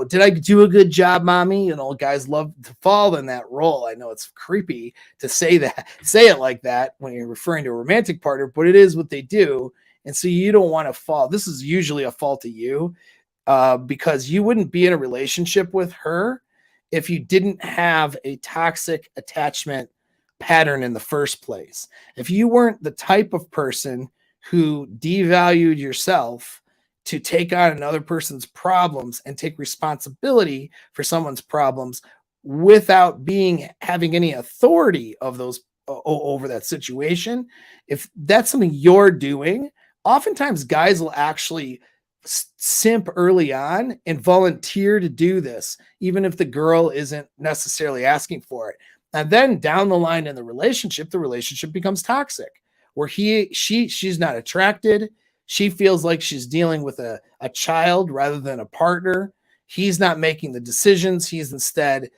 did I do a good job, mommy? Guys love to fall in that role. I know it's creepy to say it like that when you're referring to a romantic partner, but it is what they do. And so you don't want to fall. This is usually a fault of you because you wouldn't be in a relationship with her if you didn't have a toxic attachment pattern in the first place. If you weren't the type of person who devalued yourself to take on another person's problems and take responsibility for someone's problems without having any authority of those over that situation, if that's something you're doing, oftentimes guys will actually simp early on and volunteer to do this, even if the girl isn't necessarily asking for it. And then down the line in the relationship becomes toxic, where she's not attracted. She feels like she's dealing with a child rather than a partner. He's not making the decisions. He's instead,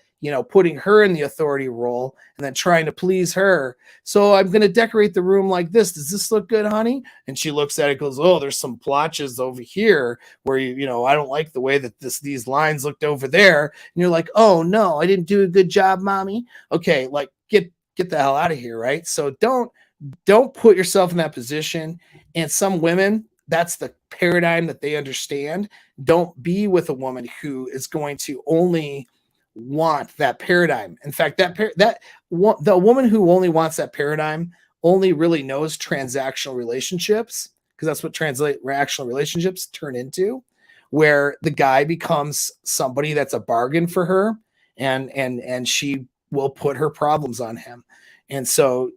putting her in the authority role and then trying to please her. So I'm going to decorate the room like this. Does this look good, honey? And she looks at it, goes, oh, there's some blotches over here where I don't like the way that these lines looked over there. And you're like, oh no, I didn't do a good job, mommy. Okay. Like get the hell out of here. Right. So don't put yourself in that position. And some women, that's the paradigm that they understand. Don't be with a woman who is going to only want that paradigm. In fact, the woman who only wants that paradigm only really knows transactional relationships, because that's what transactional relationships turn into, where the guy becomes somebody that's a bargain for her, and she will put her problems on him. And so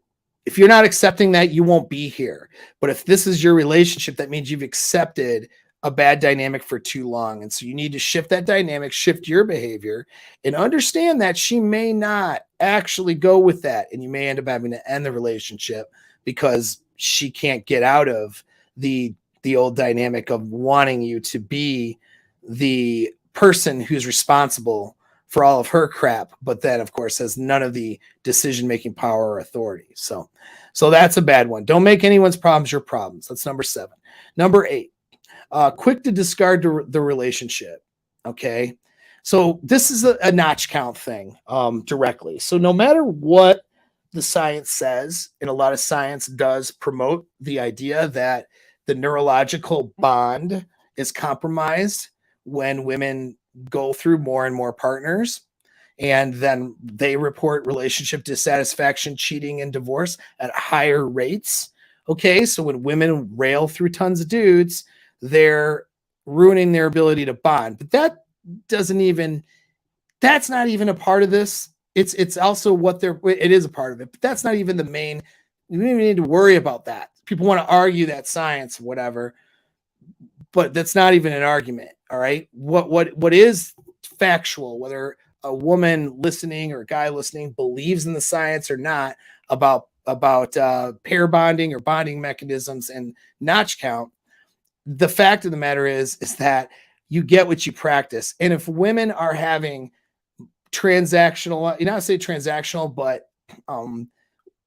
if you're not accepting that, you won't be here. But if this is your relationship, that means you've accepted a bad dynamic for too long. And so you need to shift that dynamic, shift your behavior, and understand that she may not actually go with that. And you may end up having to end the relationship because she can't get out of the old dynamic of wanting you to be the person who's responsible for all of her crap, but then of course has none of the decision-making power or authority. So that's a bad one. Don't make anyone's problems your problems. That's number 7. Number 8, quick to discard the relationship. Okay. So this is a notch count thing directly. So no matter what the science says, and a lot of science does promote the idea that the neurological bond is compromised when women go through more and more partners, and then they report relationship dissatisfaction, cheating, and divorce at higher rates. Okay, so when women rail through tons of dudes, they're ruining their ability to bond. But that's not even a part of this it's also what it is a part of it, but that's not even the main. You don't even need to worry about that. People want to argue that science, whatever, but that's not even an argument. All right. What is factual, whether a woman listening or a guy listening believes in the science or not about pair bonding or bonding mechanisms and notch count, the fact of the matter is that you get what you practice. And if women are having transactional, I say transactional, but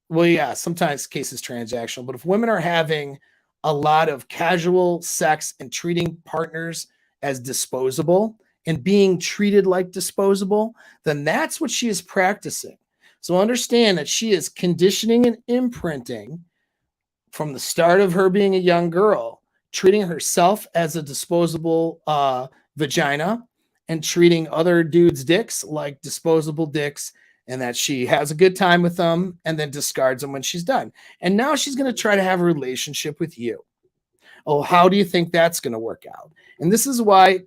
well, yeah, sometimes cases transactional, but if women are having a lot of casual sex and treating partners as disposable and being treated like disposable, then that's what she is practicing. So understand that she is conditioning and imprinting from the start of her being a young girl, treating herself as a disposable vagina and treating other dudes' dicks like disposable dicks, and that she has a good time with them and then discards them when she's done. And now she's going to try to have a relationship with you. Oh, how do you think that's going to work out? And this is why,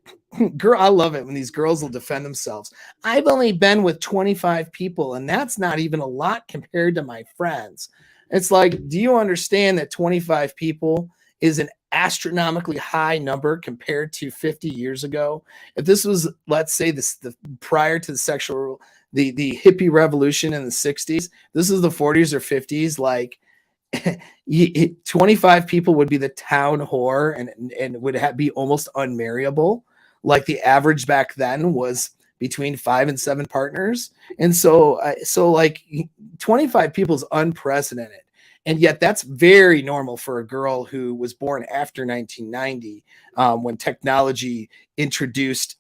girl, I love it when these girls will defend themselves. I've only been with 25 people, and that's not even a lot compared to my friends. It's like, do you understand that 25 people is an astronomically high number compared to 50 years ago? If this was, let's say, the prior to the hippie revolution in the 60s, this is the 40s or 50s, like 25 people would be the town whore and would be almost unmarriable. Like the average back then was between 5 and 7 partners. And so like 25 people is unprecedented. And yet that's very normal for a girl who was born after 1990, when technology introduced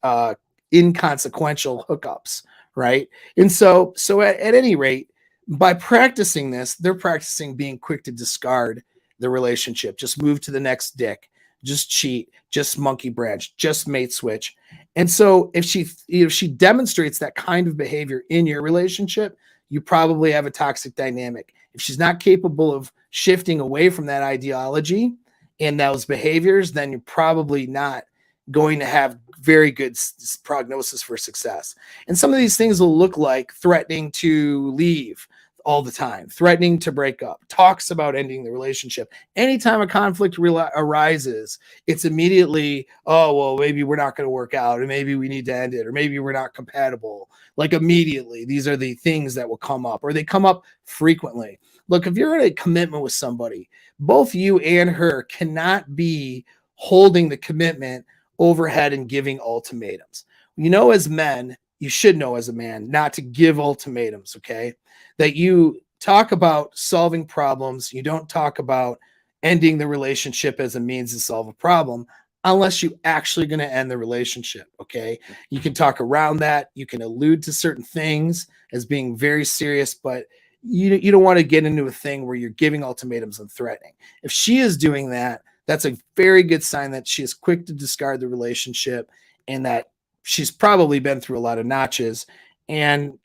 inconsequential hookups, right? And so at any rate, by practicing this, they're practicing being quick to discard the relationship, just move to the next dick, just cheat, just monkey branch, just mate switch. And so if she demonstrates that kind of behavior in your relationship, you probably have a toxic dynamic. If she's not capable of shifting away from that ideology and those behaviors, then you're probably not going to have very good prognosis for success. And some of these things will look like threatening to leave all the time, threatening to break up, talks about ending the relationship. Anytime a conflict arises, it's immediately, oh, well, maybe we're not going to work out, or maybe we need to end it, or maybe we're not compatible. Like immediately, these are the things that will come up, or they come up frequently. Look, if you're in a commitment with somebody, both you and her cannot be holding the commitment overhead and giving ultimatums. As men, you should know as a man not to give ultimatums, okay? That you talk about solving problems. You don't talk about ending the relationship as a means to solve a problem unless you actually going to end the relationship, okay? You can talk around that. You can allude to certain things as being very serious, but you don't want to get into a thing where you're giving ultimatums and threatening. If she is doing that, that's a very good sign that she is quick to discard the relationship and that she's probably been through a lot of notches, and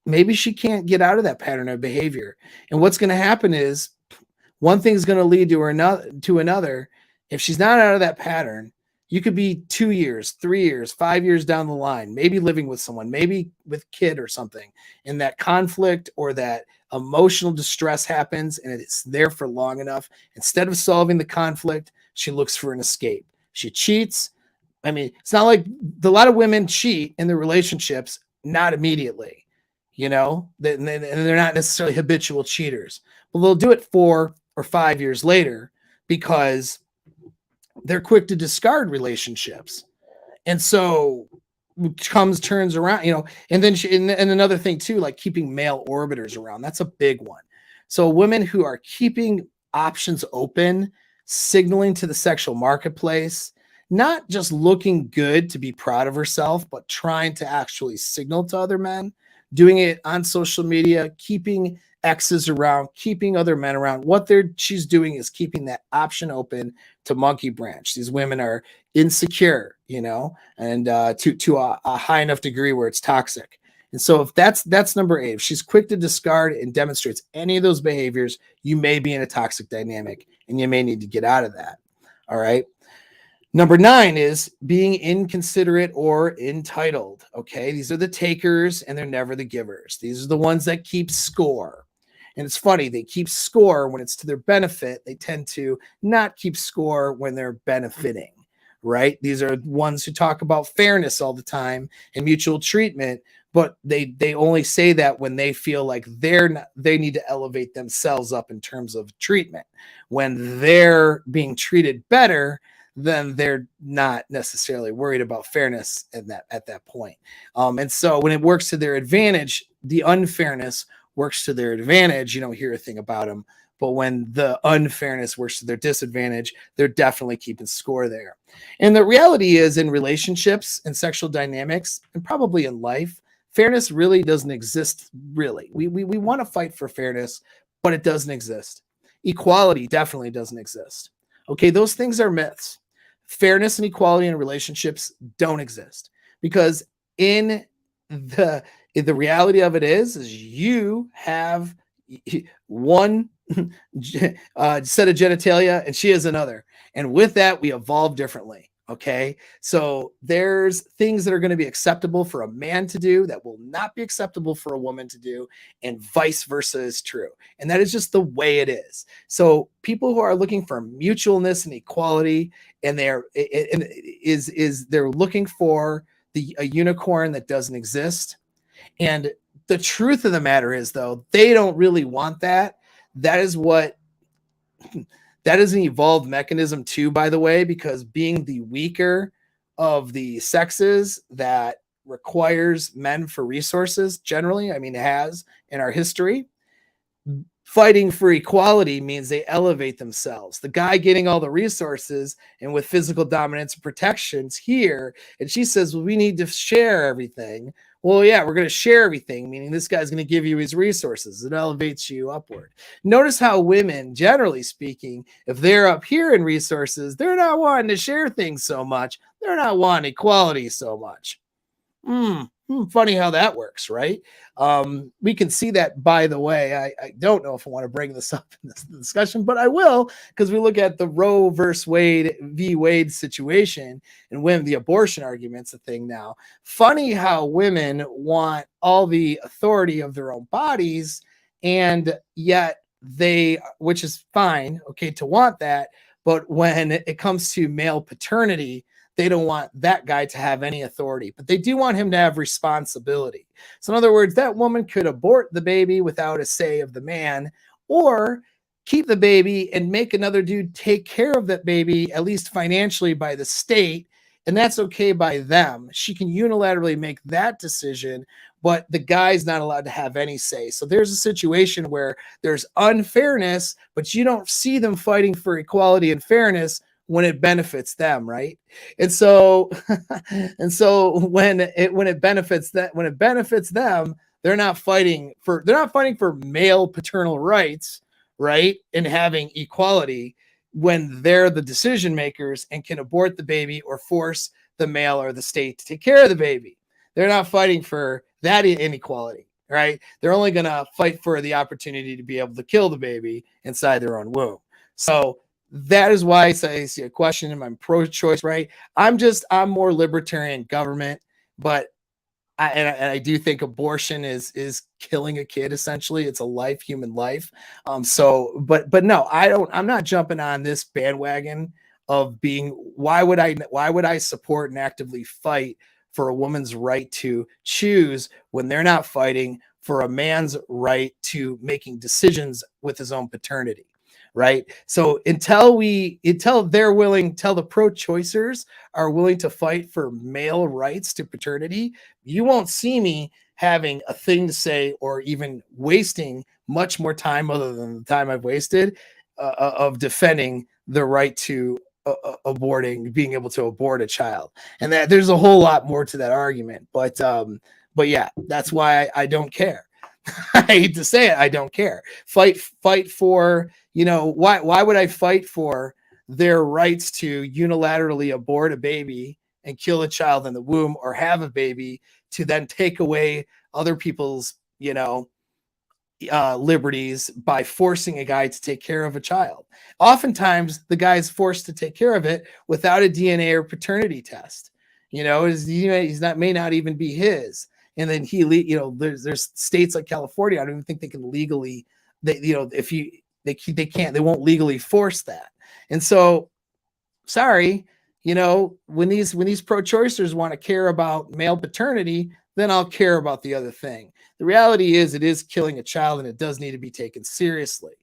maybe she can't get out of that pattern of behavior. And what's going to happen is one thing's going to lead to another. If she's not out of that pattern, you could be 2 years, 3 years, 5 years down the line, maybe living with someone, maybe with kid or something, and that conflict or that emotional distress happens and it's there for long enough. Instead of solving the conflict, she looks for an escape. She cheats. I mean, it's not like a lot of women cheat in their relationships, not immediately, and they're not necessarily habitual cheaters, but they'll do it 4 or 5 years later because they're quick to discard relationships. And so turns around, and then and another thing too, like keeping male orbiters around. That's a big one. So women who are keeping options open, signaling to the sexual marketplace, not just looking good to be proud of herself, but trying to actually signal to other men, doing it on social media, keeping exes around, keeping other men around. What she's doing is keeping that option open to monkey branch. These women are insecure, and to a high enough degree where it's toxic. And so if that's number 8, if she's quick to discard and demonstrates any of those behaviors, you may be in a toxic dynamic and you may need to get out of that. All right. Number 9 is being inconsiderate or entitled. Okay. These are the takers and they're never the givers. These are the ones that keep score. And it's funny, they keep score when it's to their benefit. They tend to not keep score when they're benefiting, right? These are ones who talk about fairness all the time and mutual treatment, but they only say that when they feel like they need to elevate themselves up in terms of treatment. When they're being treated better, then they're not necessarily worried about fairness at that point. And so when it works to their advantage, the unfairness works to their advantage. You don't hear a thing about them. But when the unfairness works to their disadvantage, they're definitely keeping score there. And the reality is, in relationships and sexual dynamics, and probably in life, fairness really doesn't exist, really. We want to fight for fairness, but it doesn't exist. Equality definitely doesn't exist. Okay, those things are myths. Fairness and equality in relationships don't exist, because in the reality of it is you have one set of genitalia and she has another, and with that we evolve differently. Okay, so there's things that are going to be acceptable for a man to do that will not be acceptable for a woman to do, and vice versa is true. And that is just the way it is. So people who are looking for mutualness and equality, and they're looking for a unicorn that doesn't exist. And the truth of the matter is, though, they don't really want that. That is an evolved mechanism too, by the way, because being the weaker of the sexes that requires men for resources generally, I mean, it has in our history. Fighting for equality means they elevate themselves. The guy getting all the resources and with physical dominance and protections here, and she says, well, we need to share everything. Well, yeah, we're going to share everything, meaning this guy's going to give you his resources. It elevates you upward. Notice how women, generally speaking, if they're up here in resources, they're not wanting to share things so much. They're not wanting equality so much. Funny how that works, right? We can see that, by the way. I don't know if I want to bring this up in this discussion, but I will, because we look at the Roe versus Wade v. Wade situation, and when the abortion argument's a thing now. Funny how women want all the authority of their own bodies, and yet which is fine, okay, to want that, but when it comes to male paternity, they don't want that guy to have any authority, but they do want him to have responsibility. So in other words, that woman could abort the baby without a say of the man, or keep the baby and make another dude take care of that baby, at least financially, by the state. And that's okay by them. She can unilaterally make that decision, but the guy's not allowed to have any say. So there's a situation where there's unfairness, but you don't see them fighting for equality and fairness when it benefits them, right? And so when it benefits them, they're not fighting for male paternal rights, right? And having equality when they're the decision makers and can abort the baby or force the male or the state to take care of the baby. They're not fighting for that inequality, right? They're only going to fight for the opportunity to be able to kill the baby inside their own womb. So that is why I see a question, and I'm pro-choice, right? I'm more libertarian government, but I do think abortion is killing a kid. Essentially, it's a human life. But no, I'm not jumping on this bandwagon of being. Why would I support and actively fight for a woman's right to choose when they're not fighting for a man's right to making decisions with his own paternity? Right. So until the pro-choicers are willing to fight for male rights to paternity, you won't see me having a thing to say, or even wasting much more time other than the time I've wasted of defending the right to being able to abort a child. And that there's a whole lot more to that argument. But yeah, that's why I don't care. I hate to say it, I don't care. Fight for, why would I fight for their rights to unilaterally abort a baby and kill a child in the womb, or have a baby to then take away other people's, liberties by forcing a guy to take care of a child. Oftentimes, the guy is forced to take care of it without a DNA or paternity test. He's not may not even be his. And then there's states like California. I don't even think they can legally. If they can't, they won't legally force that. And so, sorry, when these pro-choicers want to care about male paternity, then I'll care about the other thing. The reality is it is killing a child, and it does need to be taken seriously.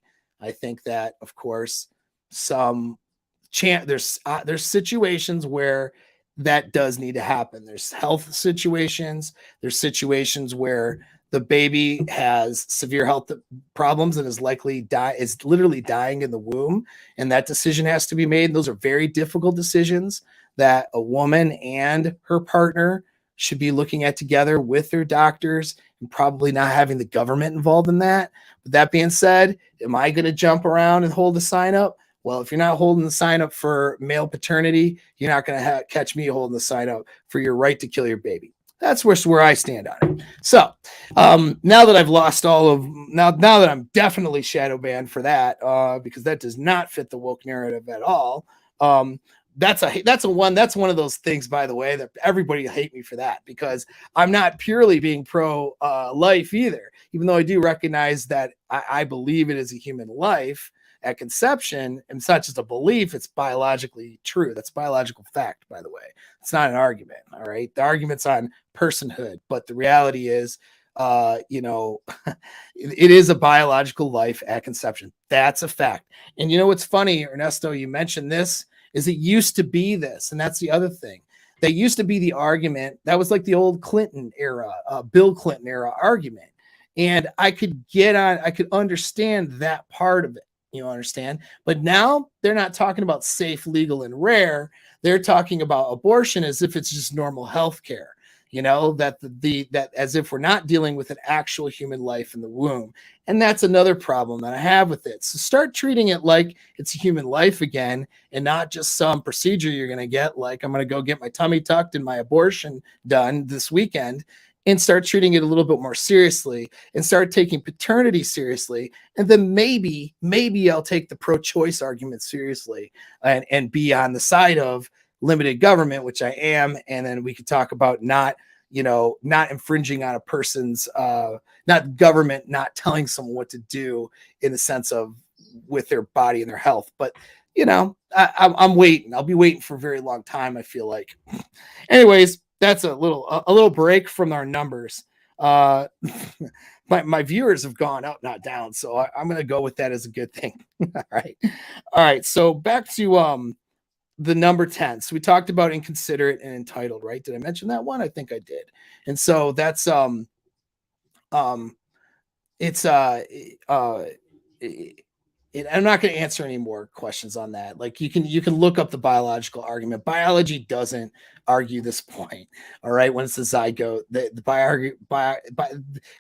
I think that, of course, there's situations where that does need to happen. There's health situations. There's situations where the baby has severe health problems and is literally dying in the womb, and that decision has to be made. And those are very difficult decisions that a woman and her partner should be looking at together with their doctors, and probably not having the government involved in that. But that being said, am I going to jump around and hold the sign up? Well, if you're not holding the sign up for male paternity, you're not going to catch me holding the sign up for your right to kill your baby. That's where I stand on it. So now that I've lost now that I'm definitely shadow banned for that, because that does not fit the woke narrative at all. That's one of those things, by the way, that everybody will hate me for that, because I'm not purely being pro life either, even though I do recognize that I believe it is a human life at conception. And it's not just a belief, it's biologically true. That's biological fact, by the way. It's not an argument. All right. The argument's on personhood, but the reality is, it is a biological life at conception. That's a fact. And what's funny, Ernesto, you mentioned this, is it used to be this. And that's the other thing. That used to be the argument. That was like the old Clinton era, Bill Clinton era argument. And I could understand that part of it. Understand? But now they're not talking about safe, legal, and rare. They're talking about abortion as if it's just normal health care. That as if we're not dealing with an actual human life in the womb. And that's another problem that I have with it. So start treating it like it's a human life again, and not just some procedure you're going to get, like I'm going to go get my tummy tucked and my abortion done this weekend, and start treating it a little bit more seriously, and start taking paternity seriously. And then maybe I'll take the pro-choice argument seriously, and be on the side of limited government, which I am. And then we could talk about not infringing on a person's, not government, not telling someone what to do in the sense of with their body and their health. But, I'm waiting. I'll be waiting for a very long time, I feel like. Anyways, that's a little break from our numbers. My viewers have gone up, not down. So I'm going to go with that as a good thing. All right. So back to, the number 10. So we talked about inconsiderate and entitled, right? Did I mention that one? I think I did. And so that's I'm not going to answer any more questions on that. Like you can look up the biological argument. Biology doesn't argue this point. All right. When it's the zygote, by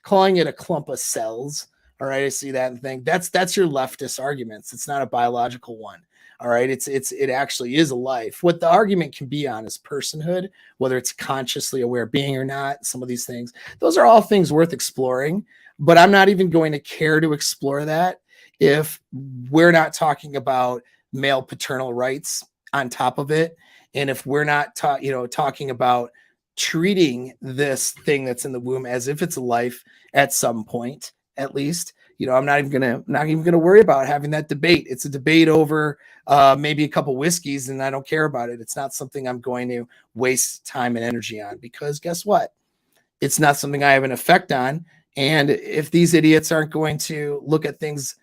calling it a clump of cells. All right. I see that and think that's your leftist arguments. It's not a biological one. All right. It actually is a life. What the argument can be on is personhood, whether it's consciously aware being or not. Some of these things, those are all things worth exploring, but I'm not even going to care to explore that if we're not talking about male paternal rights on top of it. And if we're not talking about treating this thing that's in the womb as if it's a life at some point, at least, I'm not even gonna worry about having that debate. It's a debate over maybe a couple whiskeys, and I don't care about it. It's not something I'm going to waste time and energy on, because guess what? It's not something I have an effect on. And if these idiots aren't going to look at things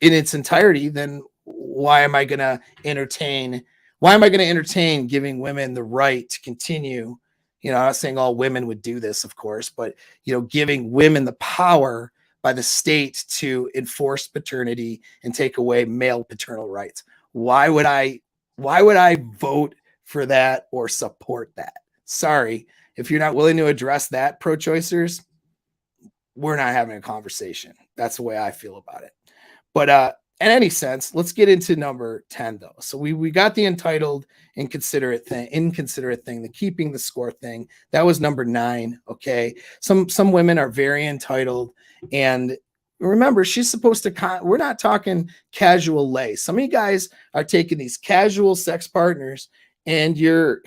in its entirety, then why am I going to entertain giving women the right to continue? I'm not saying all women would do this, of course, but giving women the power by the state to enforce paternity and take away male paternal rights. Why would I vote for that or support that? Sorry, if you're not willing to address that, pro-choicers, we're not having a conversation. That's the way I feel about it. But in any sense, let's get into number 10 though. So we got the entitled, inconsiderate thing, the keeping the score thing. That was number 9. Okay. Some women are very entitled, and remember, she's supposed to, we're not talking casual lay. Some of you guys are taking these casual sex partners and you're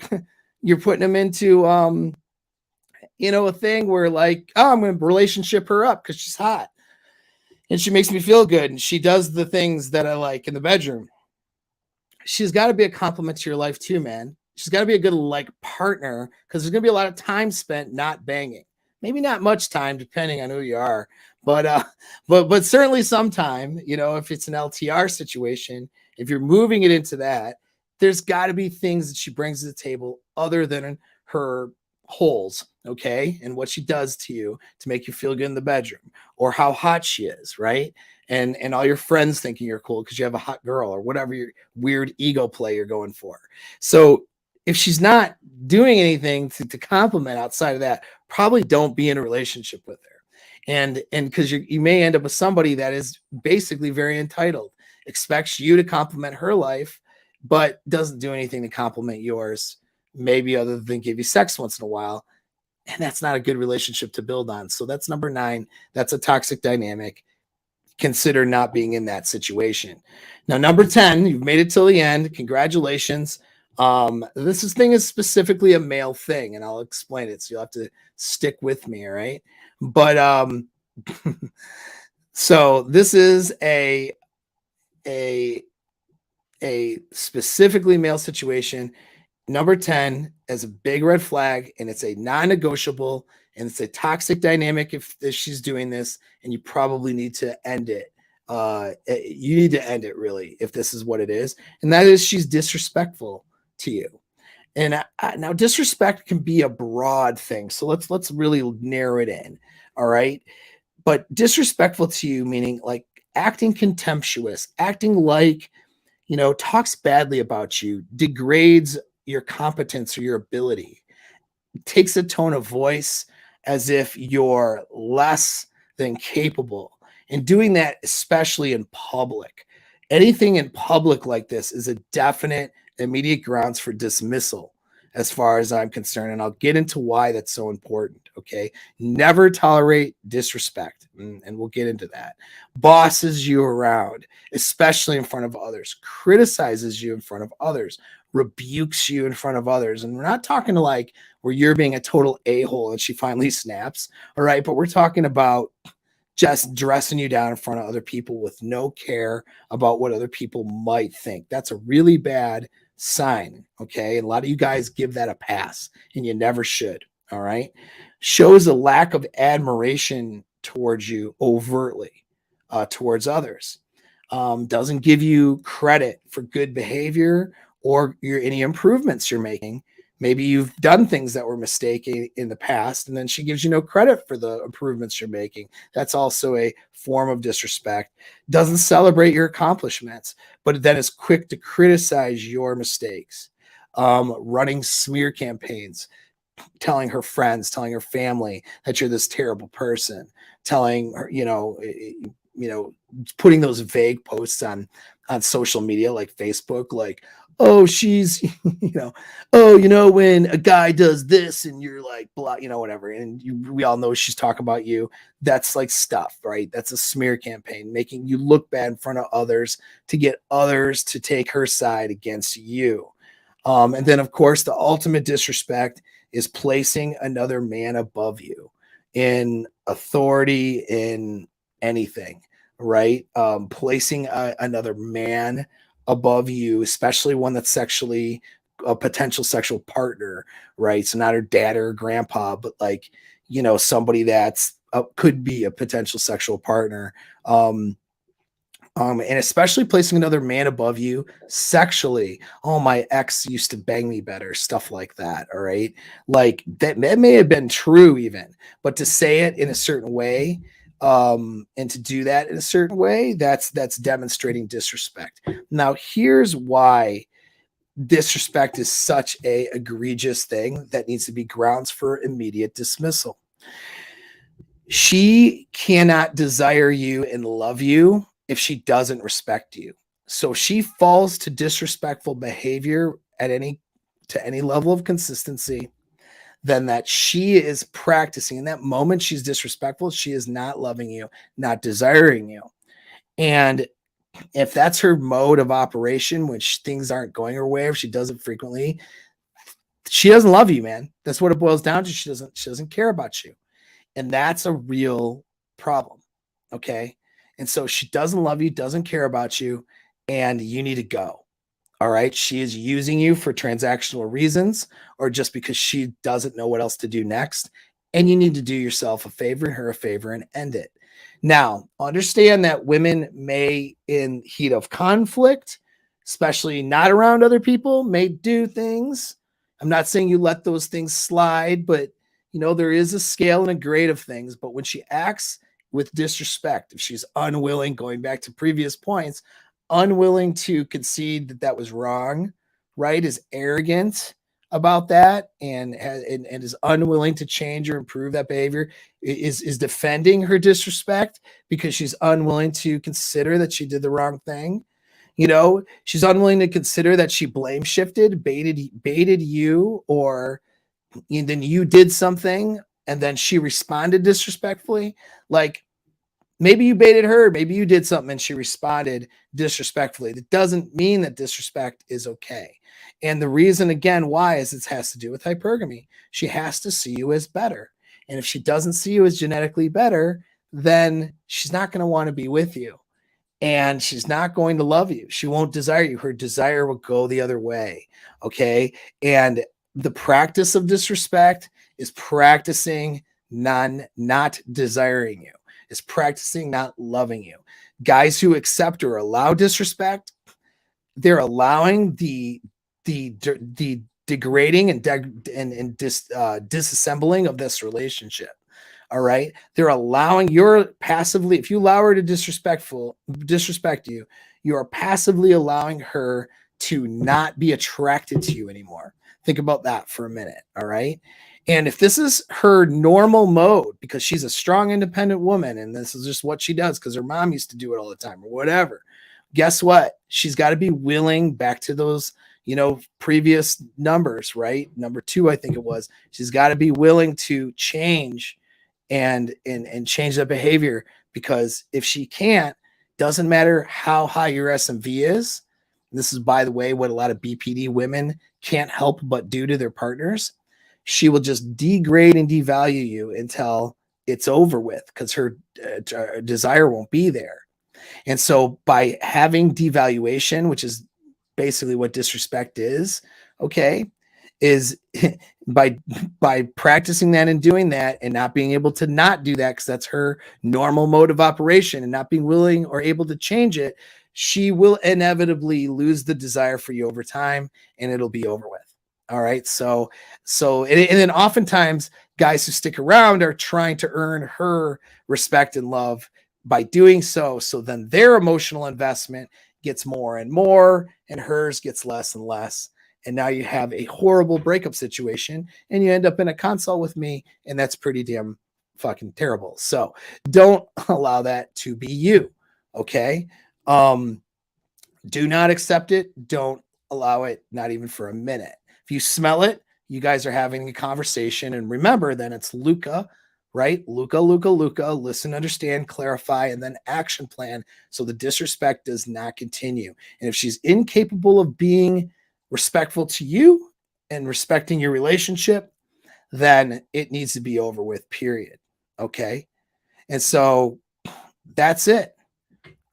putting them into, a thing where like, oh, I'm going to relationship her up because she's hot and she makes me feel good. And she does the things that I like in the bedroom. She's got to be a compliment to your life too, man. She's got to be a good like partner because there's going to be a lot of time spent not banging. Maybe not much time, depending on who you are, but certainly some time. If it's an LTR situation, if you're moving it into that, there's got to be things that she brings to the table other than her holes, okay, and what she does to you to make you feel good in the bedroom, or how hot she is, right? And all your friends thinking you're cool because you have a hot girl or whatever your weird ego play you're going for. So if she's not doing anything to compliment outside of that, probably don't be in a relationship with her. And because you may end up with somebody that is basically very entitled, expects you to compliment her life, but doesn't do anything to compliment yours, maybe other than give you sex once in a while. And that's not a good relationship to build on. So that's number 9. That's a toxic dynamic. Consider not being in that situation. Now, number 10, you've made it till the end. Congratulations. This thing is specifically a male thing, and I'll explain it. So you'll have to stick with me. All right. But, so this is a specifically male situation. Number 10 is a big red flag, and it's a non-negotiable, and it's a toxic dynamic if she's doing this, and you probably need to end it. You need to end it, really, if this is what it is. And that is she's disrespectful to you. And now disrespect can be a broad thing. So let's really narrow it in. All right. But disrespectful to you, meaning like acting contemptuous, acting like, talks badly about you, degrades your competence or your ability, takes a tone of voice as if you're less than capable, and doing that especially in public. Anything in public like this is a definite immediate grounds for dismissal as far as I'm concerned, and I'll get into why that's so important. Okay, never tolerate disrespect, and we'll get into that. Bosses you around, especially in front of others, criticizes you in front of others, rebukes you in front of others. And we're not talking to like where you're being a total a-hole and she finally snaps. All right. But we're talking about just dressing you down in front of other people with no care about what other people might think. That's a really bad sign. Okay. And a lot of you guys give that a pass, and you never should. All right. Shows a lack of admiration towards you overtly, towards others. Doesn't give you credit for good behavior or any improvements you're making. Maybe you've done things that were mistaken in the past, and then she gives you no credit for the improvements you're making. That's also a form of disrespect. Doesn't celebrate your accomplishments, but then is quick to criticize your mistakes. Running smear campaigns, telling her friends, telling her family that you're this terrible person, telling her, putting those vague posts on social media like Facebook, like, oh, she's, when a guy does this and you're like, blah, whatever. And we all know she's talking about you. That's like stuff, right? That's a smear campaign, making you look bad in front of others to get others to take her side against you. And then, of course, the ultimate disrespect is placing another man above you in authority, in anything, right? Placing another man above you, especially one that's sexually a potential sexual partner, right? So not her dad or her grandpa, but like, somebody that's could be a potential sexual partner. And especially placing another man above you sexually. Oh, my ex used to bang me better, stuff like that. All right. Like that may have been true even, but to say it in a certain way, and to do that in a certain way, that's demonstrating disrespect. Now, here's why disrespect is such a egregious thing that needs to be grounds for immediate dismissal. She cannot desire you and love you if she doesn't respect you. So if she falls to disrespectful behavior to any level of consistency, then that she is practicing. In that moment she's disrespectful, she is not loving you, not desiring you. And if that's her mode of operation, which things aren't going her way, if she does it frequently, she doesn't love you, man. That's what it boils down to. She doesn't care about you. And that's a real problem. Okay. And so she doesn't love you, doesn't care about you, and you need to go. All right. She is using you for transactional reasons or just because she doesn't know what else to do next. And you need to do yourself a favor, her a favor, and end it. Now, understand that women may, in heat of conflict, especially not around other people, may do things. I'm not saying you let those things slide, but there is a scale and a grade of things. But when she acts with disrespect, if she's unwilling, going back to previous points, unwilling to concede that that was wrong, right, is arrogant about that and is unwilling to change or improve that behavior, is defending her disrespect because she's unwilling to consider that she did the wrong thing. She's unwilling to consider that she blame shifted, baited you, or then you did something and then she responded disrespectfully. Like, maybe you baited her, maybe you did something and she responded disrespectfully. That doesn't mean that disrespect is okay. And the reason, again, why is it has to do with hypergamy. She has to see you as better. And if she doesn't see you as genetically better, then she's not going to want to be with you. And she's not going to love you. She won't desire you. Her desire will go the other way. Okay. And the practice of disrespect is practicing not desiring you. Is practicing not loving you. Guys who accept or allow disrespect, they're allowing the degrading and disassembling of this relationship. All right. They're allowing passively, if you allow her to disrespect you, you are passively allowing her to not be attracted to you anymore. Think about that for a minute. All right. And if this is her normal mode, because she's a strong, independent woman, and this is just what she does because her mom used to do it all the time or whatever, guess what? She's got to be willing, back to those, previous numbers, right? Number 2, I think it was, she's got to be willing to change and change that behavior, because if she can't, doesn't matter how high your SMV is. This is, by the way, what a lot of BPD women can't help but do to their partners. She will just degrade and devalue you until it's over with, because her desire won't be there. And so by having devaluation, which is basically what disrespect is, okay, is by practicing that and doing that and not being able to not do that, because that's her normal mode of operation, and not being willing or able to change it, she will inevitably lose the desire for you over time, and it'll be over with. All right. So, and then oftentimes guys who stick around are trying to earn her respect and love by doing so. So then their emotional investment gets more and more, and hers gets less and less. And now you have a horrible breakup situation, and you end up in a consult with me, and that's pretty damn fucking terrible. So don't allow that to be you. Okay. Do not accept it. Don't allow it, not even for a minute. If you smell it, you guys are having a conversation, and remember, then it's Luca, right? Luca, listen, understand, clarify, and then action plan, so the disrespect does not continue. And if she's incapable of being respectful to you and respecting your relationship, then it needs to be over with, period. Okay. And so that's it.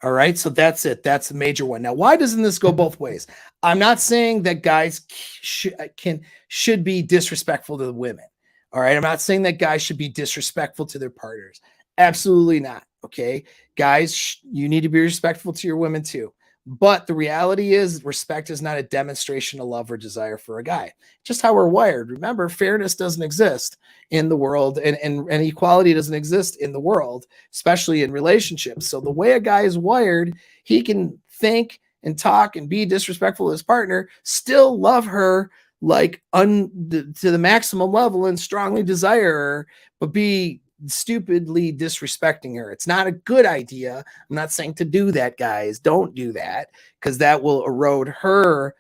All right. So that's it. That's the major one. Now, why doesn't this go both ways? I'm not saying that guys should be disrespectful to the women. All right. I'm not saying that guys should be disrespectful to their partners. Absolutely not. Okay. Guys, you need to be respectful to your women too. But the reality is, respect is not a demonstration of love or desire for a guy. Just how we're wired. Remember, fairness doesn't exist in the world, and equality doesn't exist in the world, especially in relationships. So the way a guy is wired, he can think and talk and be disrespectful to his partner, still love her like to the maximum level and strongly desire her, but be stupidly disrespecting her. It's not a good idea. I'm not saying to do that, guys. Don't do that, because that will erode her,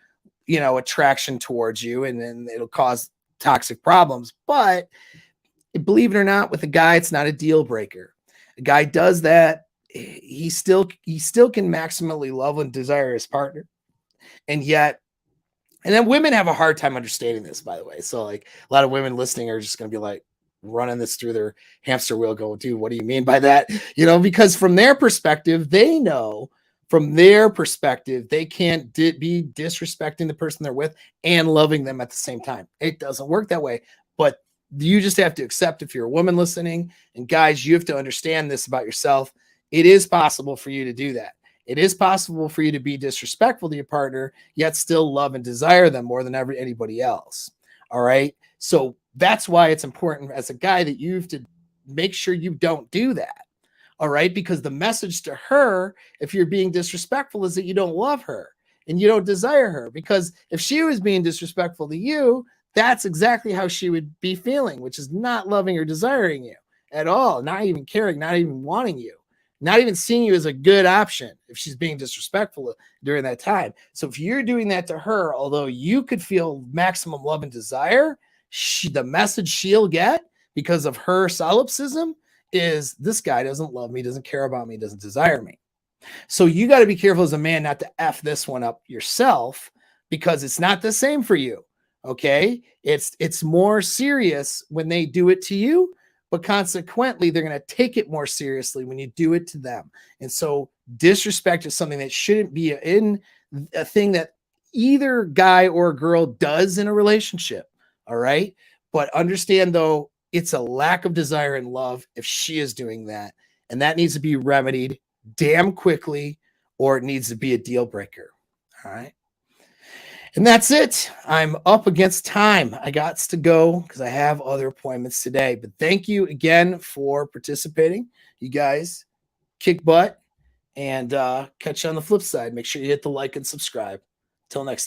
attraction towards you, and then it'll cause toxic problems. But believe it or not, with a guy, it's not a deal breaker. A guy does that, he still can maximally love and desire his partner. And then women have a hard time understanding this, by the way. So like a lot of women listening are just going to be like running this through their hamster wheel going, dude, what do you mean by that? Because from their perspective, they know they can't be disrespecting the person they're with and loving them at the same time. It doesn't work that way. But you just have to accept, if you're a woman listening, and guys, you have to understand this about yourself. It is possible for you to do that. It is possible for you to be disrespectful to your partner, yet still love and desire them more than anybody else. All right. So that's why it's important as a guy that you have to make sure you don't do that. All right. Because the message to her, if you're being disrespectful, is that you don't love her and you don't desire her. Because if she was being disrespectful to you, that's exactly how she would be feeling, which is not loving or desiring you at all, not even caring, not even wanting you, not even seeing you as a good option if she's being disrespectful during that time. So if you're doing that to her, although you could feel maximum love and desire, the message she'll get because of her solipsism is, this guy doesn't love me, doesn't care about me, doesn't desire me. So you got to be careful as a man not to F this one up yourself, because it's not the same for you. Okay. It's more serious when they do it to you, but consequently, they're going to take it more seriously when you do it to them. And so disrespect is something that shouldn't be a thing that either guy or girl does in a relationship. All right. But understand, though, it's a lack of desire and love if she is doing that. And that needs to be remedied damn quickly, or it needs to be a deal breaker. All right. And that's it. I'm up against time. I got to go because I have other appointments today. But thank you again for participating. You guys kick butt, and catch you on the flip side. Make sure you hit the like and subscribe. Till next time.